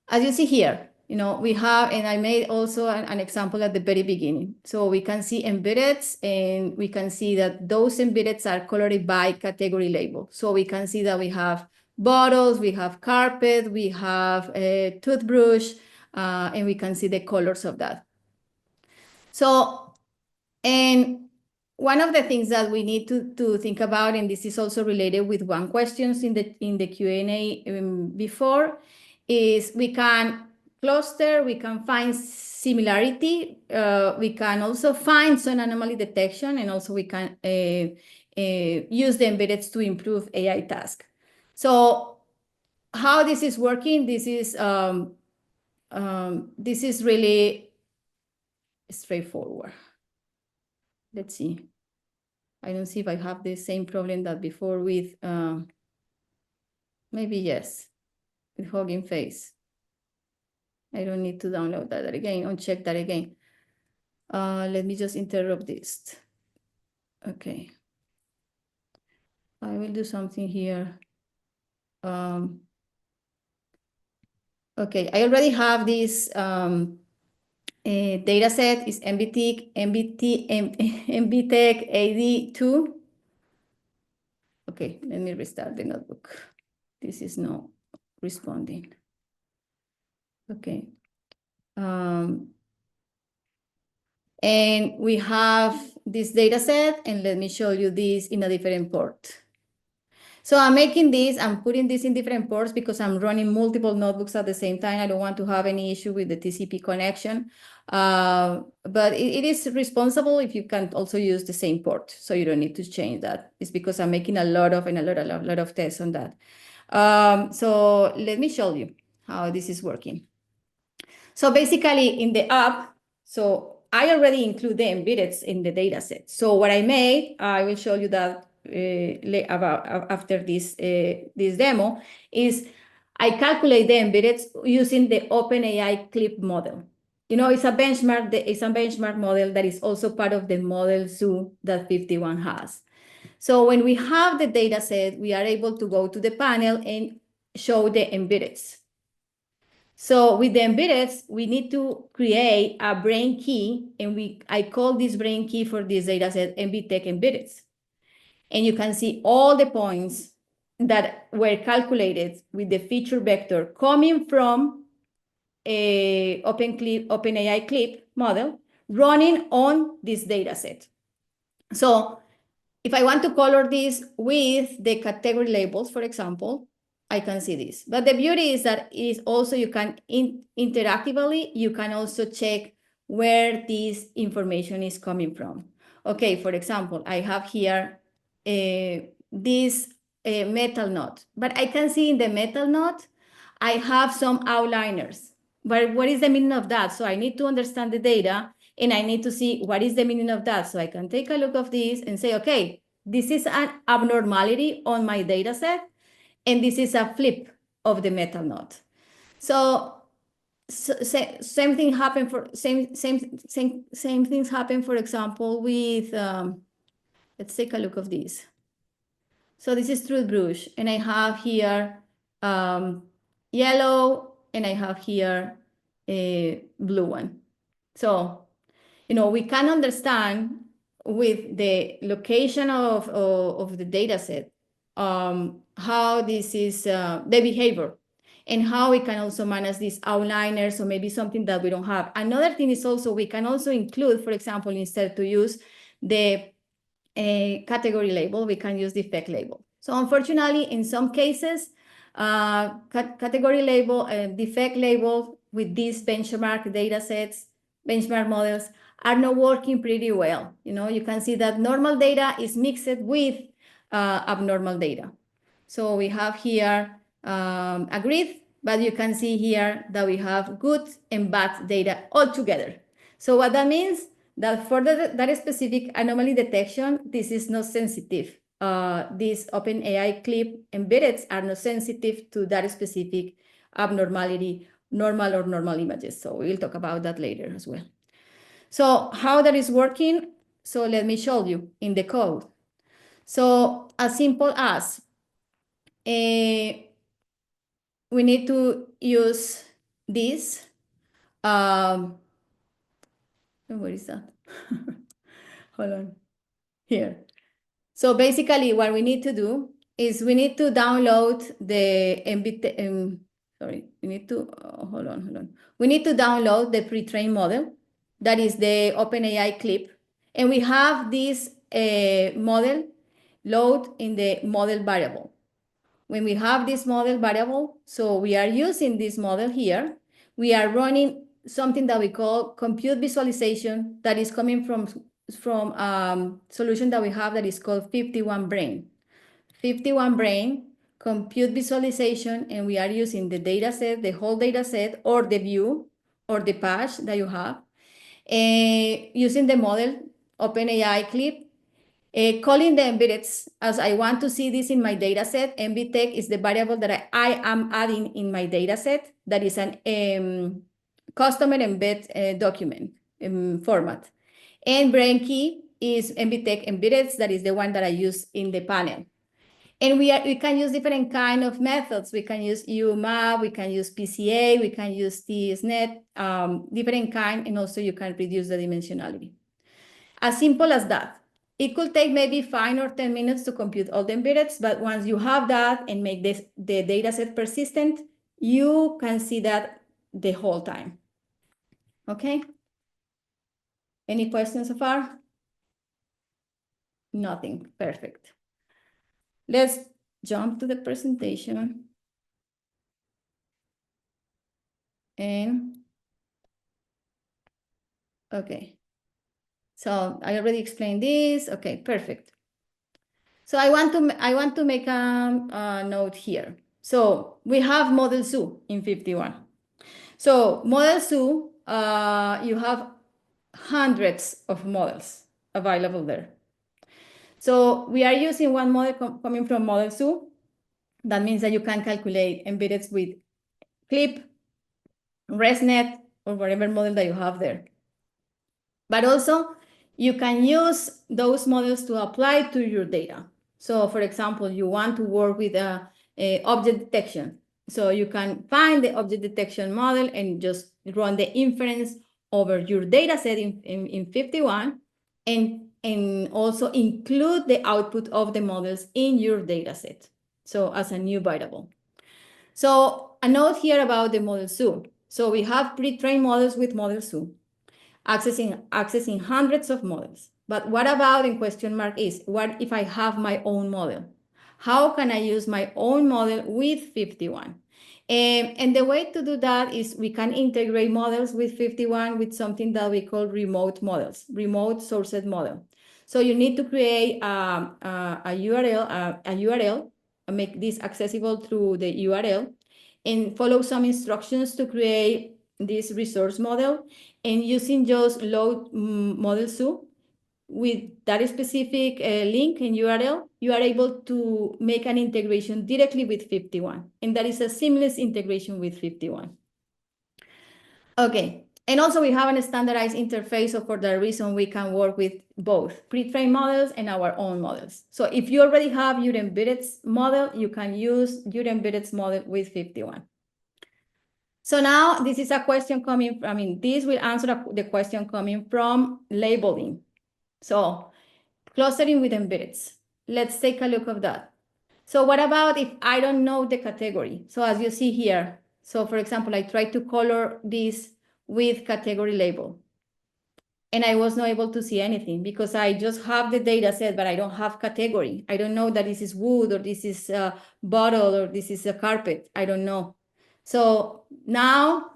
as you see here, we have, and I made also an example at the very beginning. So we can see embeddeds, and we can see that those embeddeds are colored by category label. So we can see that we have bottles, we have carpet, we have a toothbrush, and we can see the colors of that. So, and one of the things that we need to think about, and this is also related with one questions in the Q&A before, is we can cluster, we can find similarity, we can also find some anomaly detection, and also we can use the embeddeds to improve AI task. So how this is working, this is really straightforward. Let's see. I don't see if I have the same problem that before with, maybe yes, with Hugging Face. I don't need to download that again, uncheck that again. Let me just interrupt this. Okay. I will do something here. Okay, I already have this data set is MBTech AD2. Okay, let me restart the notebook. This is not responding. Okay. And we have this data set, and let me show you this in a different port. So I'm making this, I'm putting this in different ports because I'm running multiple notebooks at the same time. I don't want to have any issue with the TCP connection. But it is responsible if you can also use the same port. So you don't need to change that. It's because I'm making a lot of tests on that. So let me show you how this is working. So basically in the app, so I already include the embeddings in the data set. So what I made, I will show you that after this demo, is I calculate the embeddings using the OpenAI clip model. You know, it's a benchmark model that is also part of the model zoo that FiftyOne has. So when we have the data set, we are able to go to the panel and show the embeddings. So with the embeddings, we need to create a brain key, and I call this brain key for this data set MBTech embeddings. And you can see all the points that were calculated with the feature vector coming from a OpenAI clip model running on this data set. So if I want to color this with the category labels, for example, I can see this. But the beauty is that is also you can interactively, you can also check where this information is coming from. Okay, for example, I have here this metal knot, but I can see in the metal knot, I have some outliners. But what is the meaning of that? So I need to understand the data, and I need to see what is the meaning of that. So I can take a look of this and say, okay, this is an abnormality on my data set, and this is a flip of the metal knot. So same thing happened for same things happen, for example, with let's take a look of this. So this is Truth Brush, and I have here yellow, and I have here a blue one. So, you know, we can understand with the location of the data set how this is the behavior, and how we can also manage these outliners, or maybe something that we don't have. Another thing is also we can also include, for example, instead to use the category label, we can use the effect label. So unfortunately, in some cases, category label and defect label with these benchmark data sets, benchmark models are not working pretty well. You know, you can see that normal data is mixed with abnormal data. So we have here a grid, but you can see here that we have good and bad data all together. So what that means, that for that specific anomaly detection, this is not sensitive. These OpenAI clip embeddeds are not sensitive to that specific abnormality, normal or normal images. So we'll talk about that later as well. So how that is working, so let me show you in the code. So as simple as we need to use this. Where is that? Hold on. Here. So basically what we need to do is we need to download the we need to, hold on. We need to download the pre-trained model, that is the OpenAI clip. And we have this model load in the model variable. When we have this model variable, so we are using this model here, we are running something that we call compute visualization that is coming from solution that we have that is called FiftyOne Brain. FiftyOne Brain, compute visualization, and we are using the data set, the whole data set, or the view, or the patch that you have, using the model OpenAI clip, calling the embeddeds as I want to see this in my data set. MBTech is the variable that I am adding in my data set. That is an customer embed document format. And brain key is MBTech embedded, that is the one that I use in the panel. And we can use different kind of methods. We can use UMAP, we can use PCA, we can use TSNet, different kind, and also you can reduce the dimensionality. As simple as that. It could take maybe 5 or 10 minutes to compute all the embeddeds, but once you have that and make the data set persistent, you can see that the whole time. Okay? Any questions so far? Nothing. Perfect. Let's jump to the presentation. And okay. So I already explained this. Okay, perfect. So I want to make a note here. So we have Model Zoo in 51. So Model Zoo, you have hundreds of models available there. So we are using one model coming from Model Zoo. That means that you can calculate embeddeds with CLIP, ResNet, or whatever model that you have there. But also, you can use those models to apply to your data. So for example, you want to work with a object detection. So you can find the object detection model and just run the inference over your data set in 51 and also include the output of the models in your data set. So as a new variable. So a note here about the Model Zoo. So we have pre-trained models with Model Zoo, accessing hundreds of models. But what about, in question mark is, what if I have my own model? How can I use my own model with 51? And the way to do that is we can integrate models with 51 with something that we call remote models, remote sourced model. So you need to create a URL, make this accessible through the URL, and follow some instructions to create this resource model. And using just load Model Zoo with that specific link and URL, you are able to make an integration directly with 51. And that is a seamless integration with 51. Okay, and also we have a standardized interface, so for that reason, we can work with both pre-trained models and our own models. So if you already have your embedded model, you can use your embedded model with 51. So now this is a question coming, this will answer the question coming from labeling. So clustering with embeddeds. Let's take a look at that. So what about if I don't know the category? So as you see here, so for example, I tried to color this with category label. And I was not able to see anything because I just have the data set, but I don't have category. I don't know that this is wood or this is a bottle or this is a carpet. I don't know. So now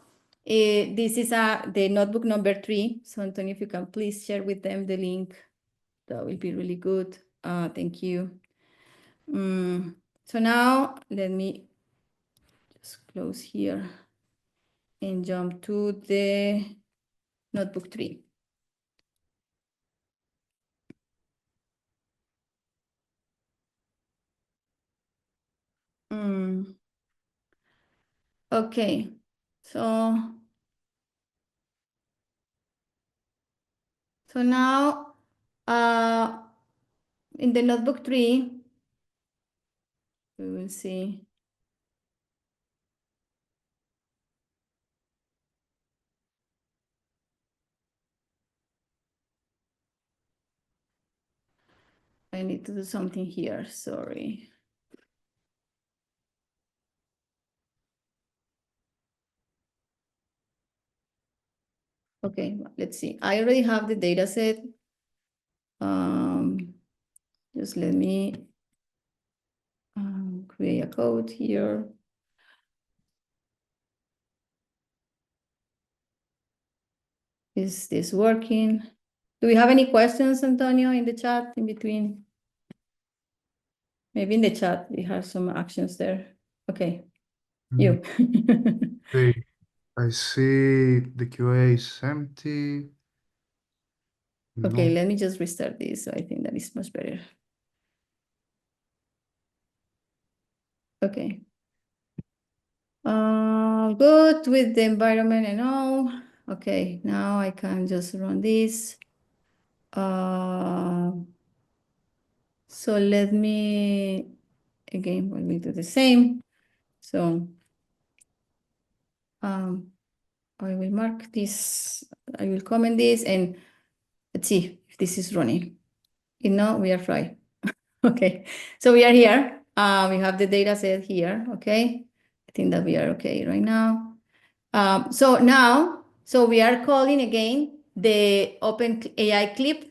this is the notebook number 3. So Antonio, if you can please share with them the link, that will be really good. Thank you. So now let me just close here and jump to the notebook 3. Okay, so now in the notebook 3, we will see. I need to do something here, sorry. Okay, let's see. I already have the data set. Just let me create a code here. Is this working? Do we have any questions, Antonio, in the chat in between? Maybe in the chat, we have some actions there. Okay, you. Okay, I see the QA is empty. Okay, No. let me just restart this. So I think that is much better. Okay. All good with the environment and all. Okay, now I can just run this. So let me, again, let me do the same. So I will mark this, I will comment this, and let's see if this is running. If not, we are fried. Okay, so we are here. We have the data set here, okay? I think that we are okay right now. So we are calling again the Open AI clip,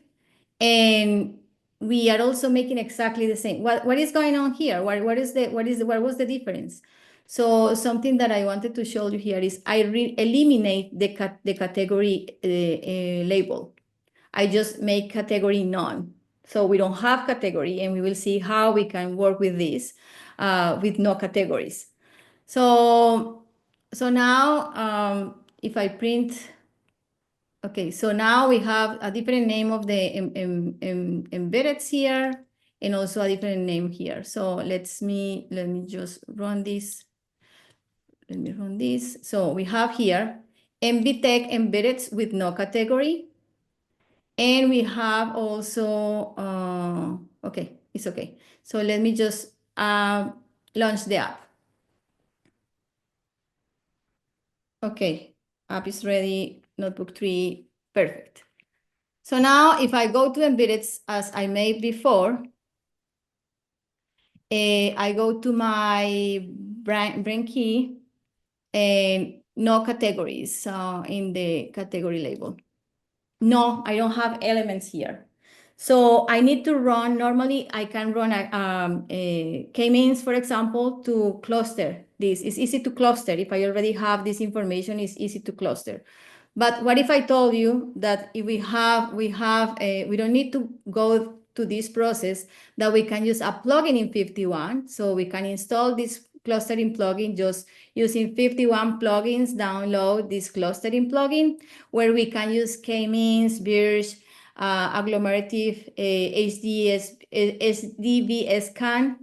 and we are also making exactly the same. What is going on here? What was the difference? So something that I wanted to show you here is I eliminate the category label. I just make category none. So we don't have category, and we will see how we can work with this with no categories. So now if I print, okay, so now we have a different name of the embeddeds here, and also a different name here. So let me just run this. Let me run this. So we have here MBTech embeddeds with no category. And we have also, okay, it's okay. So let me just launch the app. Okay, app is ready, notebook 3, perfect. So now if I go to embeddeds as I made before, I go to my brain key and no categories in the category label. No, I don't have elements here. So I need to run, normally I can run a k-means, for example, to cluster this. It's easy to cluster. If I already have this information, it's easy to cluster. But what if I told you that if we don't need to go to this process, that we can use a plugin in FiftyOne. So we can install this clustering plugin just using FiftyOne plugins, download this clustering plugin where we can use k-means, Birch, agglomerative, SDV scan,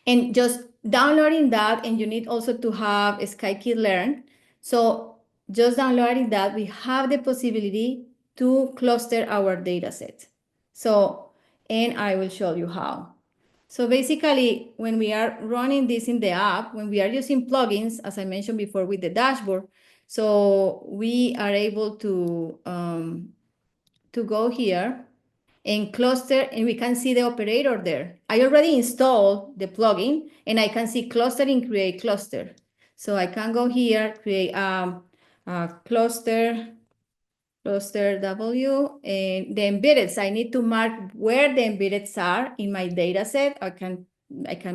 and just downloading that. And you need also to have scikit-learn. So just downloading that, we have the possibility to cluster our data set. So, and I will show you how. So basically, when we are running this in the app, when we are using plugins, as I mentioned before with the dashboard, so we are able to go here and cluster, and we can see the operator there. I already installed the plugin, and I can see cluster and create cluster. So I can go here, create a cluster W, and the embeddeds. I need to mark where the embeddeds are in my data set. I can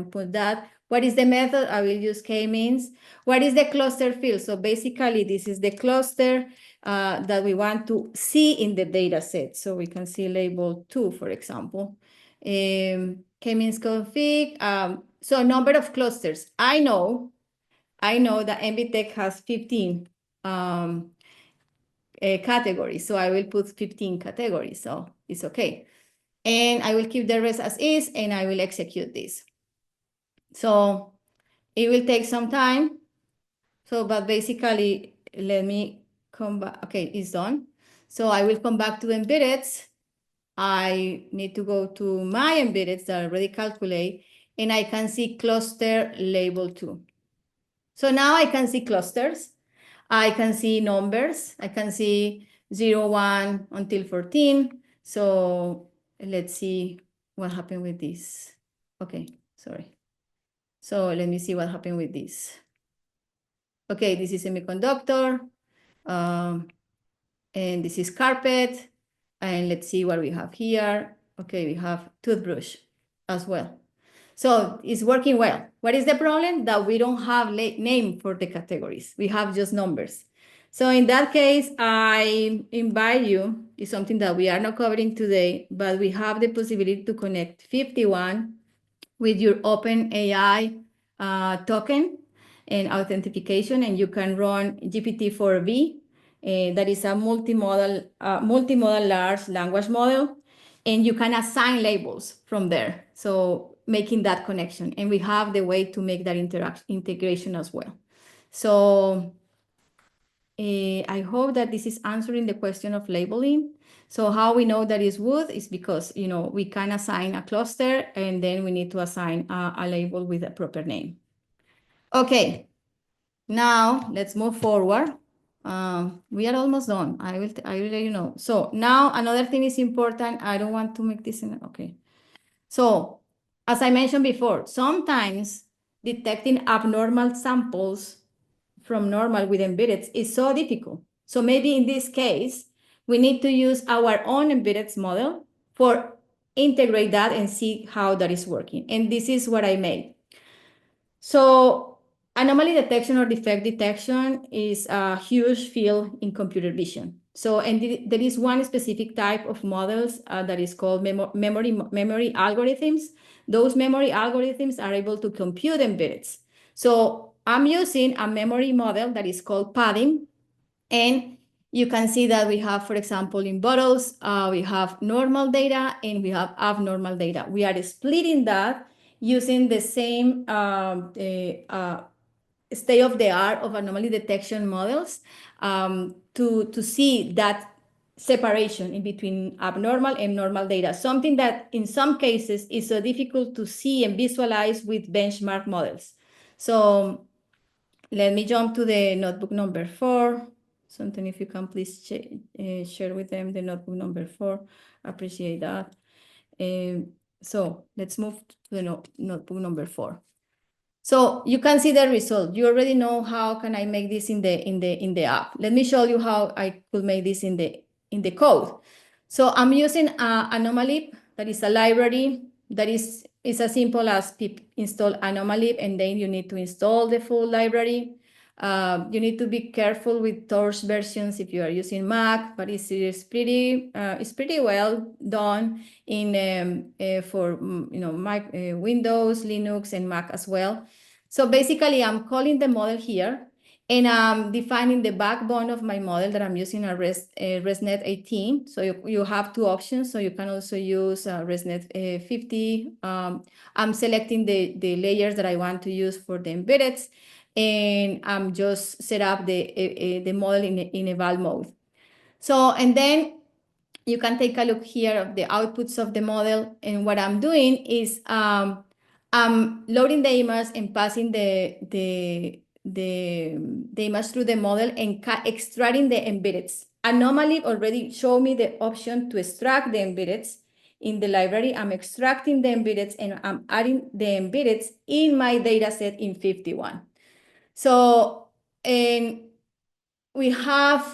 put that. What is the method? I will use k-means. What is the cluster field? So basically, this is the cluster that we want to see in the data set. So we can see label 2, for example. K-means config. So number of clusters. I know that MBTech has 15 categories. So I will put 15 categories. So it's okay. And I will keep the rest as is, and I will execute this. So it will take some time. So, but basically, let me come back. Okay, it's done. So I will come back to embeddeds. I need to go to my embeddeds that I already calculate, and I can see cluster label 2. So now I can see clusters. I can see numbers. I can see 0, 1 until 14. So let's see what happened with this. Okay, sorry. So let me see what happened with this. Okay, this is semiconductor. And this is carpet. And let's see what we have here. Okay, we have toothbrush as well. So it's working well. What is the problem? That we don't have name for the categories. We have just numbers. So in that case, I invite you, it's something that we are not covering today, but we have the possibility to connect FiftyOne with your OpenAI token and authentication, and you can run GPT-4V. That is a multimodal large language model, and you can assign labels from there. So making that connection, and we have the way to make that integration as well. So I hope that this is answering the question of labeling. So how we know that is wood is because, we can assign a cluster and then we need to assign a label with a proper name. Okay, now let's move forward. We are almost done. I will let you know. So now another thing is important. I don't want to make this okay. So as I mentioned before, sometimes detecting abnormal samples from normal with embeddeds is so difficult. So maybe in this case, we need to use our own embeddeds model for integrate that and see how that is working. And this is what I made. So anomaly detection or defect detection is a huge field in computer vision. So, and there is one specific type of models that is called memory algorithms. Those memory algorithms are able to compute embeddeds. So I'm using a memory model that is called padding. And you can see that we have, for example, in bottles, we have normal data and we have abnormal data. We are splitting that using the same state-of-the-art of anomaly detection models to see that separation in between abnormal and normal data, something that in some cases is so difficult to see and visualize with benchmark models. So let me jump to the notebook number 4. Something if you can please share with them the notebook number 4. Appreciate that. So let's move to the notebook number 4. So you can see the result. You already know how can I make this in the app. Let me show you how I could make this in the code. So I'm using Anomaly, that is a library that is as simple as pip install Anomaly, and then you need to install the full library. You need to be careful with Torch versions if you are using Mac, but it's pretty well done in for Mac, Windows, Linux, and Mac as well. So basically, I'm calling the model here, and I'm defining the backbone of my model that I'm using a ResNet 18. So you have two options. So you can also use ResNet 50. I'm selecting the layers that I want to use for the embeddeds, and I'm just set up the model in eval mode. So, and then you can take a look here of the outputs of the model. And what I'm doing is I'm loading the image and passing the image through the model and extracting the embeddeds. Anomaly already showed me the option to extract the embeddeds in the library. I'm extracting the embeddeds and I'm adding the embeddeds in my dataset in FiftyOne. So, and we have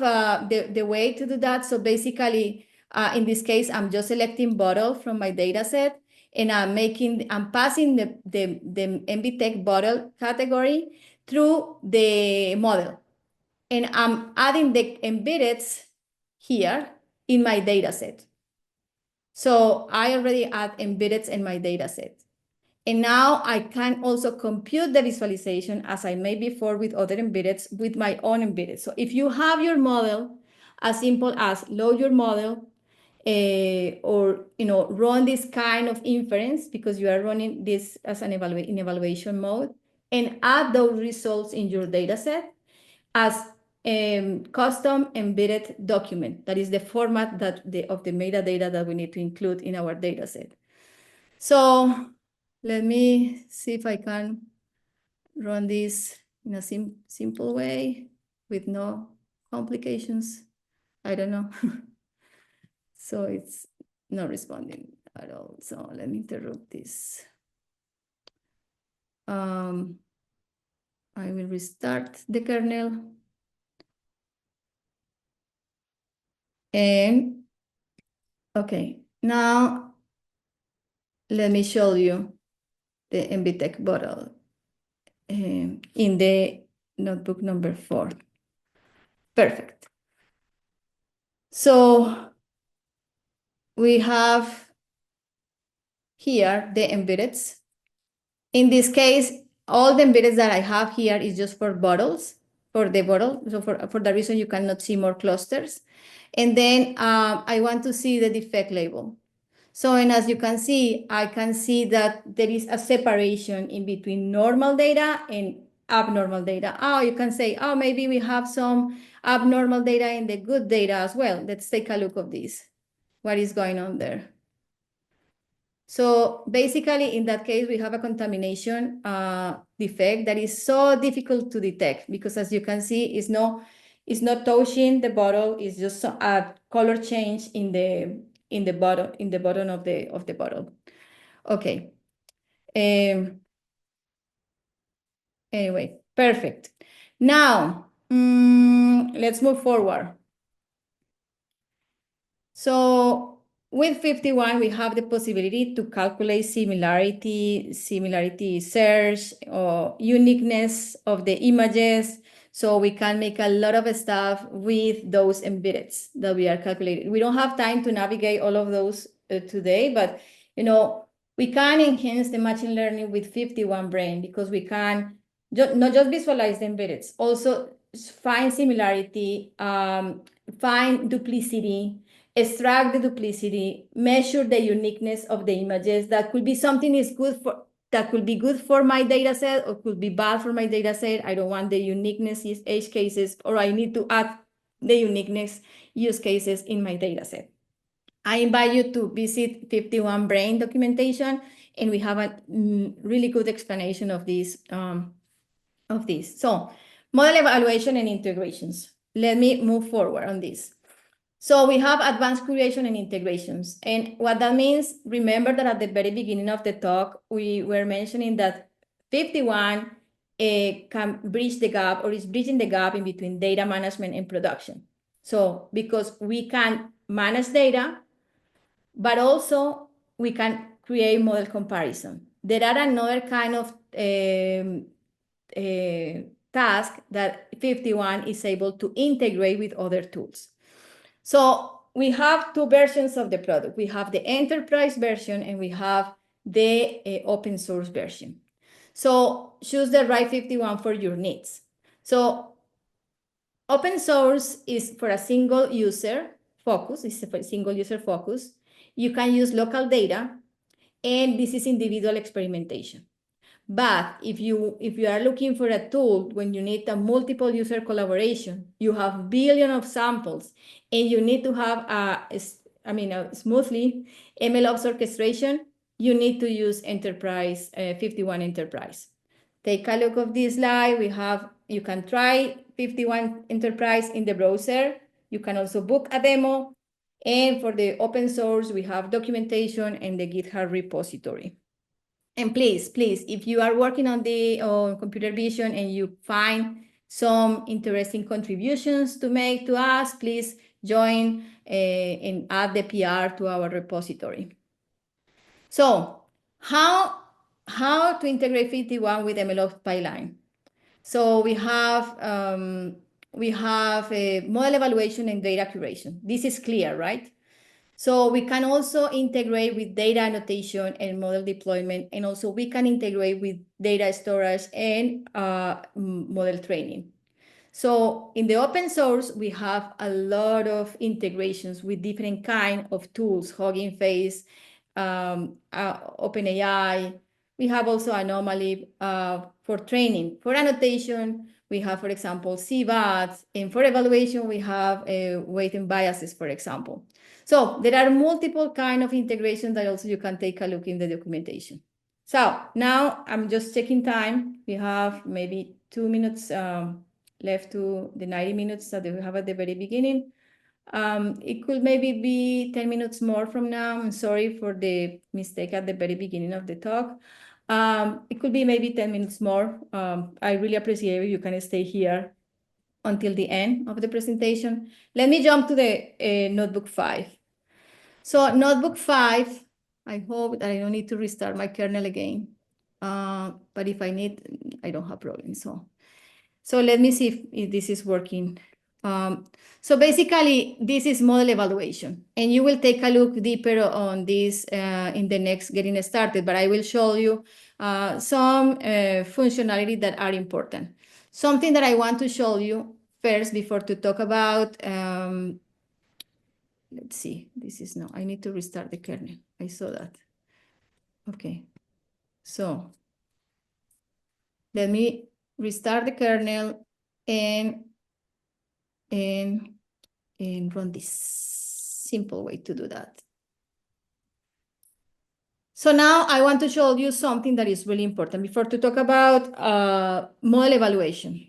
the way to do that. So basically, in this case, I'm just selecting bottle from my data set, and I'm passing the MBTech bottle category through the model. And I'm adding the embeddeds here in my data set. So I already add embeddeds in my data set. And now I can also compute the visualization as I made before with other embeddeds with my own embedded. So if you have your model, as simple as load your model or run this kind of inference because you are running this as an evaluation mode, and add those results in your data set as custom embedded document. That is the format of the metadata that we need to include in our data set. So let me see if I can run this in a simple way with no complications. I don't know. So it's not responding at all. So let me interrupt this. I will restart the kernel. And okay, now let me show you the MBTech bottle in the notebook number 4. Perfect. So we have here the embeddeds. In this case, all the embeddeds that I have here is just for bottles, for the bottle. So for the reason you cannot see more clusters. And then I want to see the defect label. So, and as you can see, I can see that there is a separation in between normal data and abnormal data. Oh, you can say, oh, maybe we have some abnormal data in the good data as well. Let's take a look of this. What is going on there? So basically, in that case, we have a contamination defect that is so difficult to detect because, as you can see, it's not touching the bottle. It's just a color change in the bottom of the bottle. Okay. Anyway, perfect. Now, let's move forward. So with FiftyOne, we have the possibility to calculate similarity search, or uniqueness of the images. So we can make a lot of stuff with those embeddeds that we are calculating. We don't have time to navigate all of those today, but we can enhance the machine learning with FiftyOne Brain because we can not just visualize the embeddeds, also find similarity, find duplicity, extract the duplicity, measure the uniqueness of the images. That could be something that could be good for my data set or could be bad for my data set. I don't want the uniqueness edge cases, or I need to add the uniqueness use cases in my data set. I invite you to visit FiftyOne Brain documentation, and we have a really good explanation of this. So model evaluation and integrations. Let me move forward on this. So we have advanced curation and integrations. And what that means, remember that at the very beginning of the talk, we were mentioning that FiftyOne can bridge the gap, or is bridging the gap in between data management and production. So because we can manage data, but also we can create model comparison. There are another kind of task that FiftyOne is able to integrate with other tools. So we have two versions of the product. We have the enterprise version and we have the open source version. So choose the right FiftyOne for your needs. So open source is for a single user focus. It's for a single user focus. You can use local data, and this is individual experimentation. But if you are looking for a tool when you need a multiple user collaboration, you have billions of samples, and you need to have a smoothly MLOps orchestration, you need to use Enterprise, FiftyOne Enterprise. Take a look of this slide. You can try FiftyOne Enterprise in the browser. You can also book a demo. And for the open source, we have documentation and the GitHub repository. And please, if you are working on the computer vision and you find some interesting contributions to make to us, please join and add the PR to our repository. So how to integrate FiftyOne with MLOps pipeline? So we have a model evaluation and data curation. This is clear, right? So we can also integrate with data annotation and model deployment, and also we can integrate with data storage and model training. So in the open source, we have a lot of integrations with different kinds of tools, Hugging Face, OpenAI. We have also Anomaly for training. For annotation, we have, for example, CBATs, and for evaluation, we have weight and biases, for example. So there are multiple kinds of integrations that also you can take a look in the documentation. So now I'm just checking time. We have maybe 2 minutes left to the 90 minutes that we have at the very beginning. It could maybe be 10 minutes more from now. I'm sorry for the mistake at the very beginning of the talk. It could be maybe 10 minutes more. I really appreciate if you can stay here until the end of the presentation. Let me jump to the notebook 5. So notebook 5, I hope that I don't need to restart my kernel again. But if I need, I don't have problems. So let me see if this is working. So basically, this is model evaluation, and you will take a look deeper on this in the next getting started, but I will show you some functionality that are important. Something that I want to show you first before to talk about, let's see, I need to restart the kernel. I saw that. Okay, so let me restart the kernel and run this simple way to do that. So now I want to show you something that is really important before to talk about model evaluation.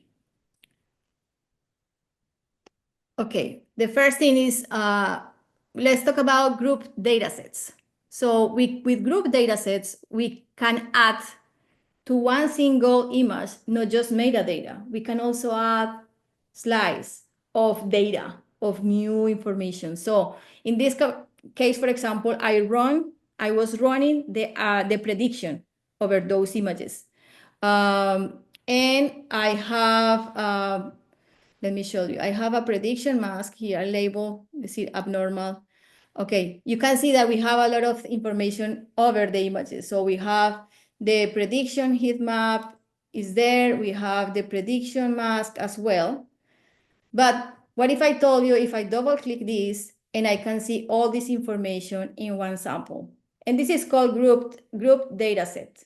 Okay, the first thing is let's talk about group datasets. So with group datasets, we can add to one single image, not just metadata. We can also add slides of data, of new information. So in this case, for example, I was running the prediction over those images. And I have, let me show you. I have a prediction mask here, label, you see abnormal. Okay, you can see that we have a lot of information over the images. So we have the prediction heat map is there. We have the prediction mask as well. But what if I told you, if I double click this and I can see all this information in one sample? And this is called group data set.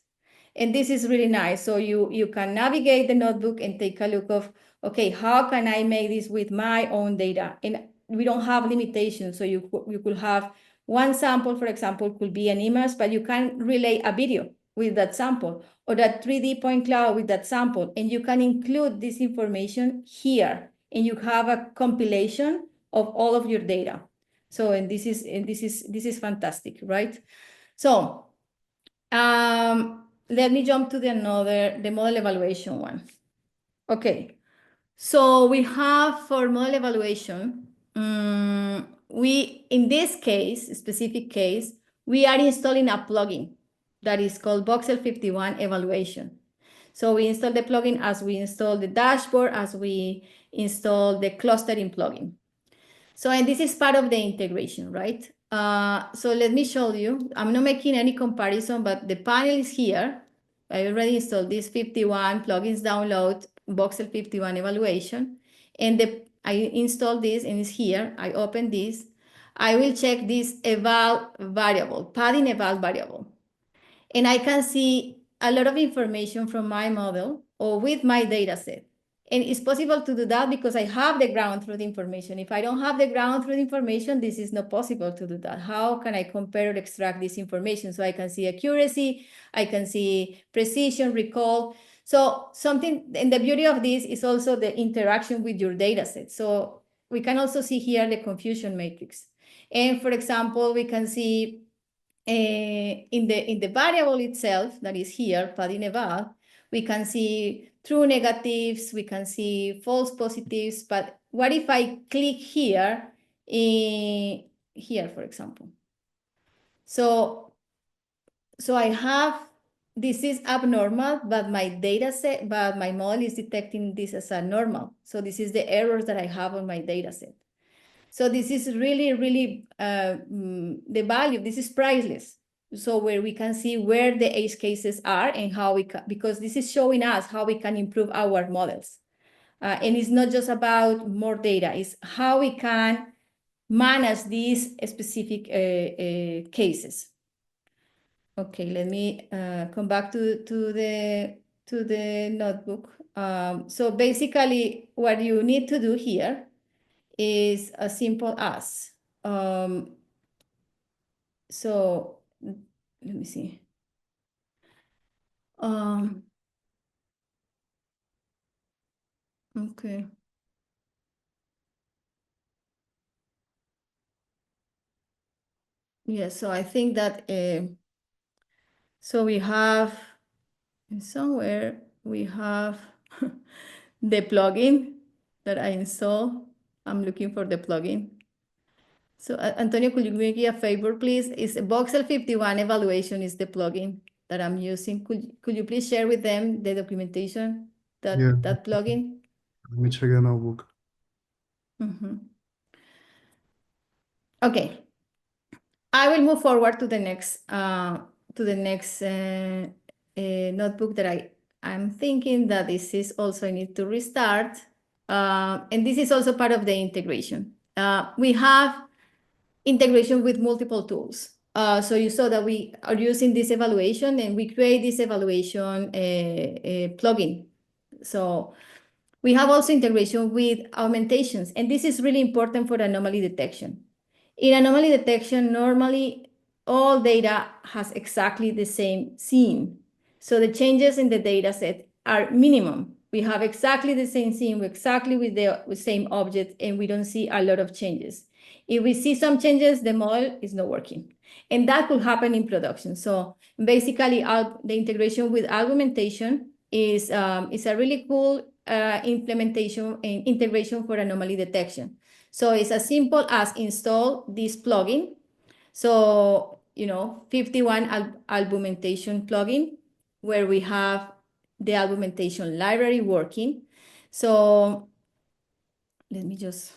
And this is really nice. So you can navigate the notebook and take a look of, okay, how can I make this with my own data? And we don't have limitations. So you could have one sample, for example, could be an image, but you can relay a video with that sample or that 3D point cloud with that sample. And you can include this information here. And you have a compilation of all of your data. So, and this is fantastic, right? So, let me jump to the model evaluation one. Okay, so we have for model evaluation, in this case, specific case, we are installing a plugin that is called Voxel 51 evaluation. So we install the plugin as we install the dashboard, as we install the clustering plugin. So, and this is part of the integration, right? So let me show you. I'm not making any comparison, but the panel is here. I already installed this 51 plugins download, Voxel 51 evaluation. And I installed this and it's here. I open this. I will check this eval variable, padding eval variable. And I can see a lot of information from my model or with my data set. And it's possible to do that because I have the ground truth information. If I don't have the ground truth information, this is not possible to do that. How can I compare or extract this information? So I can see accuracy, I can see precision, recall. So something, and the beauty of this is also the interaction with your data set. So we can also see here the confusion matrix. And for example, we can see in the variable itself that is here, padding eval, we can see true negatives, we can see false positives, but what if I click here, here, for example? So I have, this is abnormal, but my data set, but my model is detecting this as a normal. So this is the errors that I have on my data set. So this is really, really the value, this is priceless. So where we can see where the edge cases are and how we can, because this is showing us how we can improve our models. And it's not just about more data, it's how we can manage these specific cases. Okay, let me come back to the notebook. So basically what you need to do here is as simple as, so let me see. Okay. Yeah, so I think that, so we have, somewhere we have the plugin that I installed. I'm looking for the plugin. So Antonio, could you make me a favor, please? Is Voxel 51 evaluation is the plugin that I'm using. Could you please share with them the documentation that plugin? Let me check the notebook. Okay, I will move forward to the next notebook that I'm thinking that this is also I need to restart, and this is also part of the integration. We have integration with multiple tools. So you saw that we are using this evaluation and we create this evaluation plugin. So we have also integration with augmentations, and this is really important for anomaly detection. In anomaly detection, normally all data has exactly the same scene. So the changes in the data set are minimum. We have exactly the same scene, exactly with the same object, and we don't see a lot of changes. If we see some changes, the model is not working. And that could happen in production. So basically, the integration with augmentation is a really cool implementation and integration for anomaly detection. So it's as simple as install this plugin. So, FiftyOne augmentation plugin, where we have the augmentation library working. So let me just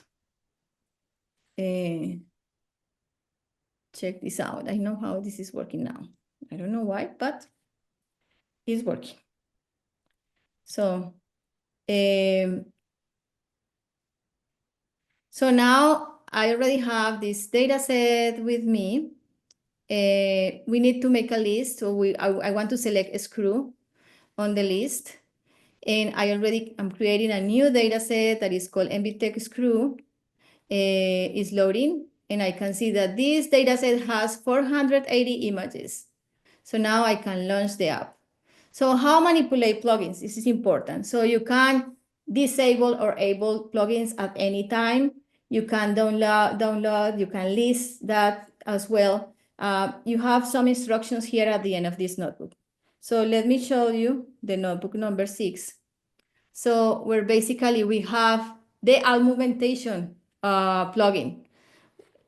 check this out. I know how this is working now. I don't know why, but it's working. So, so now I already have this data set with me. We need to make a list. So I want to select a screw on the list. And I'm creating a new data set that is called MBTech screw. Is loading. And I can see that this data set has 480 images. So now I can launch the app. So how manipulate plugins? This is important. So you can disable or enable plugins at any time. You can download, you can list that as well. You have some instructions here at the end of this notebook. So let me show you the notebook number 6. So where basically we have the augmentation plugin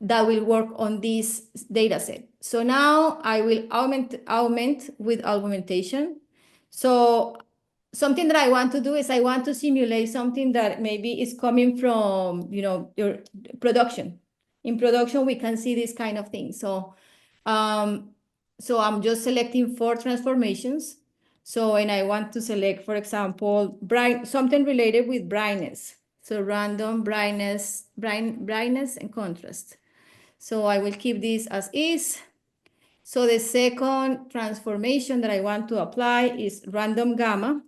that will work on this data set. So now I will augment with augmentation. So something that I want to do is I want to simulate something that maybe is coming from, your production. In production, we can see this kind of thing. So I'm just selecting 4 transformations. So, and I want to select, for example, something related with brightness. So random brightness and contrast. So I will keep this as is. So the second transformation that I want to apply is random gamma,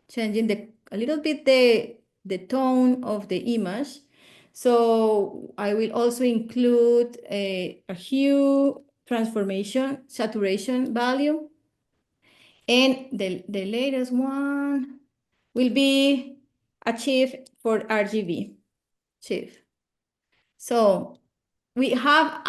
changing a little bit the tone of the image. So I will also include a hue transformation, saturation value. And the latest one will be achieved for RGB chief. So we have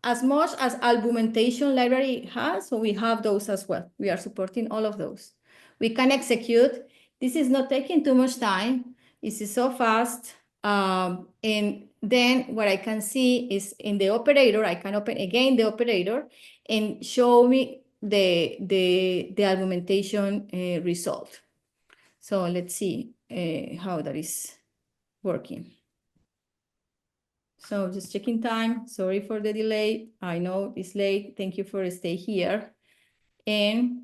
as much as augmentation library has, so we have those as well. We are supporting all of those. We can execute. This is not taking too much time. This is so fast. And then what I can see is in the operator, I can open again the operator and show me the augmentation result. So let's see how that is working. So just checking time. Sorry for the delay. I know it's late. Thank you for staying here. And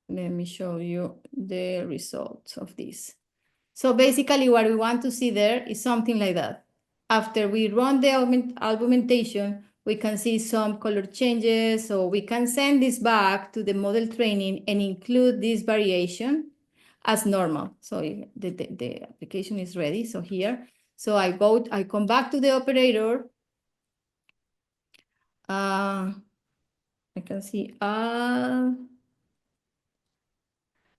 let me show you the results of this. So basically what we want to see there is something like that. After we run the augmentation, we can see some color changes. So we can send this back to the model training and include this variation as normal. So the application is ready. So here, so I come back to the operator. I can see,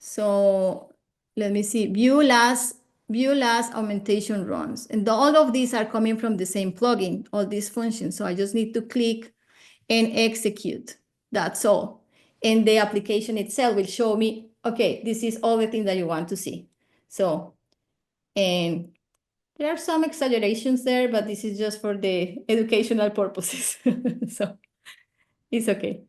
so let me see, view last augmentation runs. And all of these are coming from the same plugin, all these functions. So I just need to click and execute. That's all. And the application itself will show me, okay, this is all the things that you want to see. So, and there are some exaggerations there, but this is just for the educational purposes. So it's okay.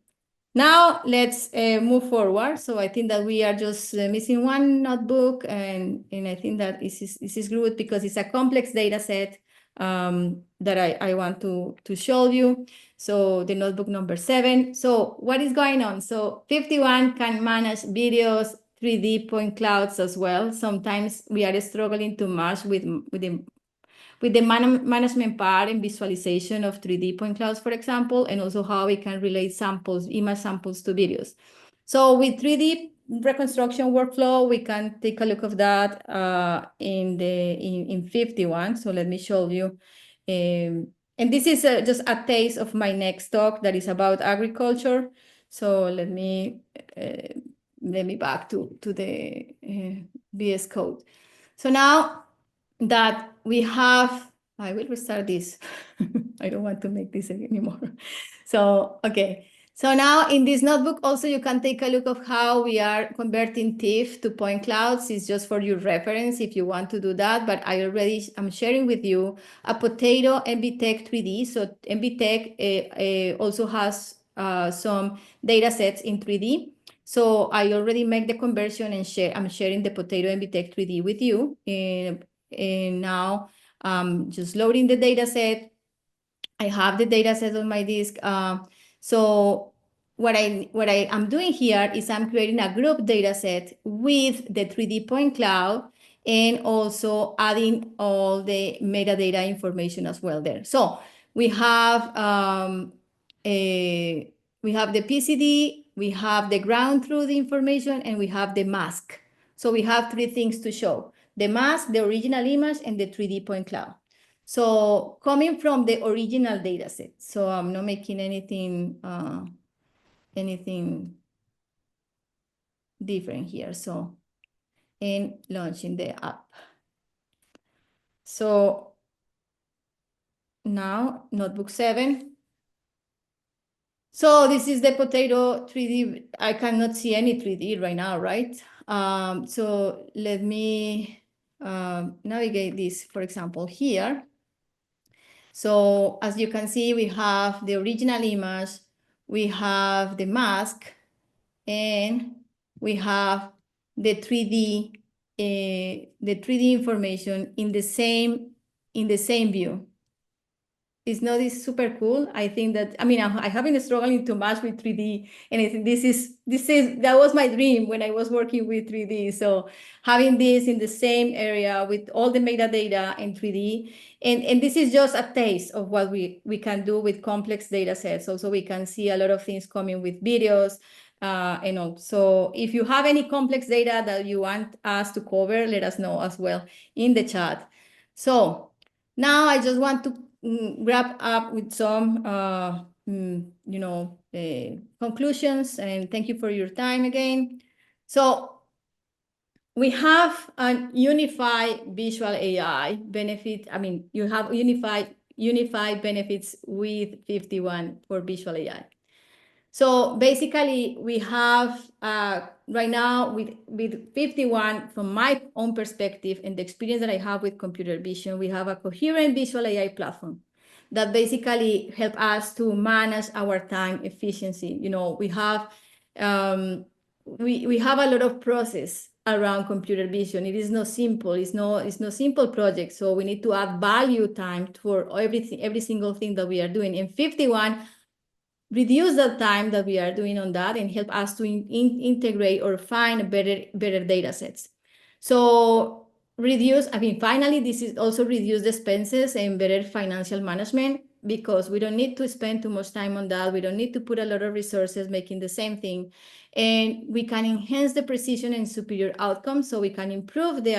Now let's move forward. So I think that we are just missing one notebook, and I think that this is good because it's a complex data set that I want to show you. So the notebook number 7. So what is going on? So FiftyOne can manage videos, 3D point clouds as well. Sometimes we are struggling to match with the with the management part and visualization of 3D point clouds, for example, and also how we can relate samples, image samples to videos. So with 3D reconstruction workflow, we can take a look of that in 51. So let me show you. And this is just a taste of my next talk that is about agriculture. So let me back to the VS Code. So now that we have, I will restart this. I don't want to make this anymore. So, okay. So now in this notebook, also you can take a look of how we are converting TIFF to point clouds. It's just for your reference if you want to do that, but I'm sharing with you a potato MBTech 3D. So MBTech also has some data sets in 3D. So I already make the conversion and I'm sharing the potato MBTech 3D with you. And now just loading the data set. I have the data set on my disk. So what I am doing here is I'm creating a group data set with the 3D point cloud and also adding all the metadata information as well there. So we have the PCD, we have the ground truth information, and we have the mask. So we have three things to show: the mask, the original image, and the 3D point cloud. So coming from the original data set, so I'm not making anything different here. So in launching the app. So now notebook 7. So this is the potato 3D. I cannot see any 3D right now, right? So let me navigate this, for example, here. So as you can see, we have the original image, we have the mask, and we have the 3D information in the same view. It's not this super cool. I think that, I mean, I have been struggling too much with 3D, and I think that was my dream when I was working with 3D. So having this in the same area with all the metadata in 3D, and this is just a taste of what we can do with complex data sets. Also, we can see a lot of things coming with videos, and all. So if you have any complex data that you want us to cover, let us know as well in the chat. So now I just want to wrap up with some, conclusions, and thank you for your time again. So we have a unified visual AI benefit. I mean, you have unified benefits with 51 for visual AI. So basically, we have right now with 51, from my own perspective and the experience that I have with computer vision, we have a coherent visual AI platform that basically help us to manage our time efficiency. We have we have a lot of process around computer vision. It is not simple. It's no simple project. So we need to add value time for every single thing that we are doing. In 51, reduce the time that we are doing on that and help us to integrate or find better data sets. So finally, this is also reduce the expenses and better financial management, because we don't need to spend too much time on that. We don't need to put a lot of resources making the same thing. And we can enhance the precision and superior outcomes, so we can improve the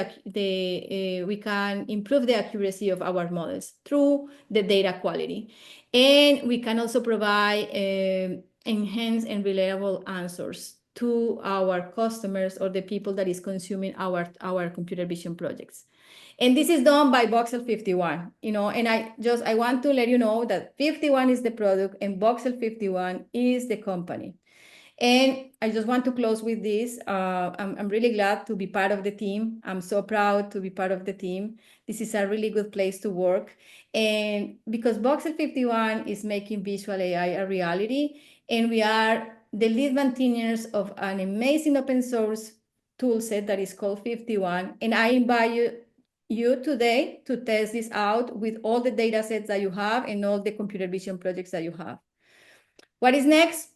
accuracy of our models through the data quality. And we can also provide enhanced and reliable answers to our customers or the people that is consuming our computer vision projects. And this is done by Voxel 51, and I want to let you know that 51 is the product and Voxel 51 is the company. And I just want to close with this. I'm really glad to be part of the team. I'm so proud to be part of the team. This is a really good place to work. And because Voxel 51 is making visual AI a reality, and we are the lead maintainers of an amazing open source toolset that is called 51. And I invite you today to test this out with all the data sets that you have and all the computer vision projects that you have. What is next?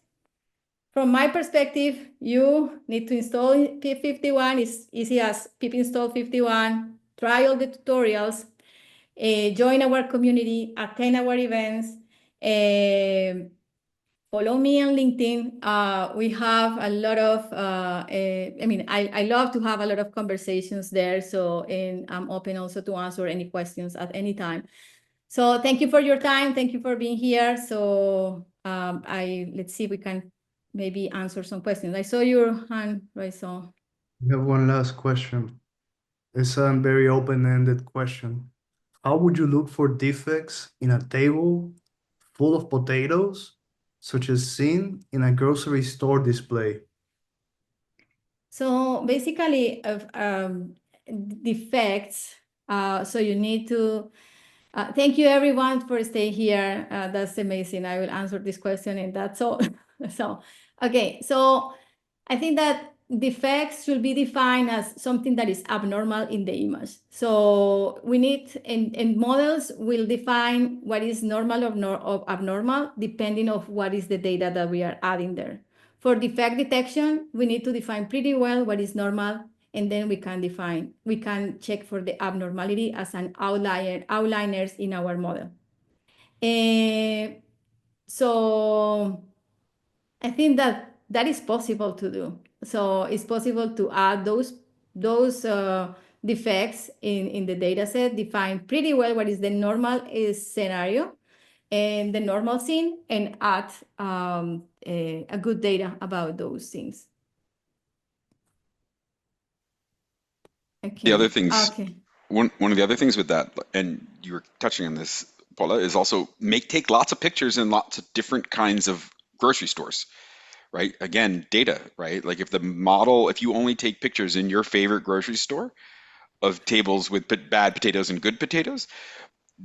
From my perspective, you need to install 51. It's easy as pip install 51, try all the tutorials, join our community, attend our events, follow me on LinkedIn. We have a lot of, I love to have a lot of conversations there. So, and I'm open also to answer any questions at any time. So thank you for your time. Thank you for being here. So let's see if we can maybe answer some questions. I saw your hand, right? So We have one last question. It's a very open-ended question. How would you look for defects in a table full of potatoes, such as seen in a grocery store display? So basically, defects. So you need to. Thank you, everyone, for staying here. That's amazing. I will answer this question, and that's all. So, okay. So I think that defects should be defined as something that is abnormal in the image. So we need, and models will define what is normal or abnormal depending on what is the data that we are adding there. For defect detection, we need to define pretty well what is normal, and then we can check for the abnormality as an outliers in our model. So I think that is possible to do. So it's possible to add those defects in the data set, define pretty well what is the normal scenario and the normal scene, and add a good data about those things. Okay. The other things, Okay. one of the other things with that, and you were touching on this, Paula, is also take lots of pictures in lots of different kinds of grocery stores, right? Again, data, right? Like if you only take pictures in your favorite grocery store of tables with bad potatoes and good potatoes,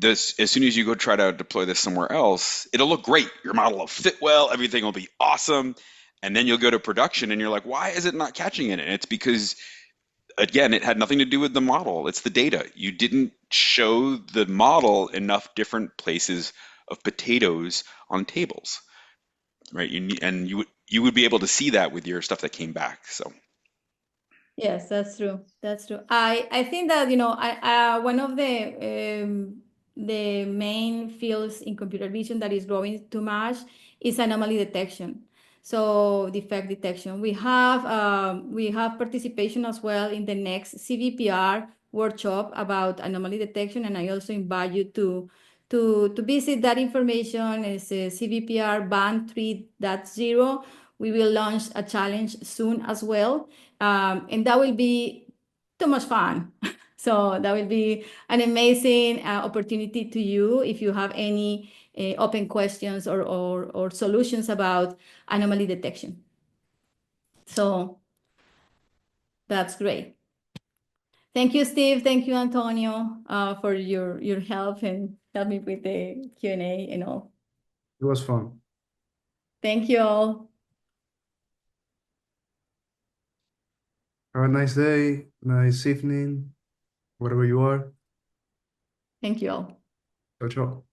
as soon as you go try to deploy this somewhere else, it'll look great. Your model will fit well, everything will be awesome. And then you'll go to production and you're like, why is it not catching it? And it's because, again, it had nothing to do with the model. It's the data. You didn't show the model enough different places of potatoes on tables, right? You would be able to see that with your stuff that came back. So. Yes, that's true. That's true. I think that, one of the main fields in computer vision that is growing too much is anomaly detection. So defect detection. We have participation as well in the next CVPR workshop about anomaly detection, and I also invite you to visit that information. It's a CVPR band 3.0. We will launch a challenge soon as well. And that will be too much fun. So that will be an amazing opportunity to you if you have any open questions or solutions about anomaly detection. So that's great. Thank you, Steve. Thank you, Antonio, for your help and help me with the Q&A and all. It was fun. Thank you all. Have a nice day, nice evening, wherever you are. Thank you all. Ciao, ciao.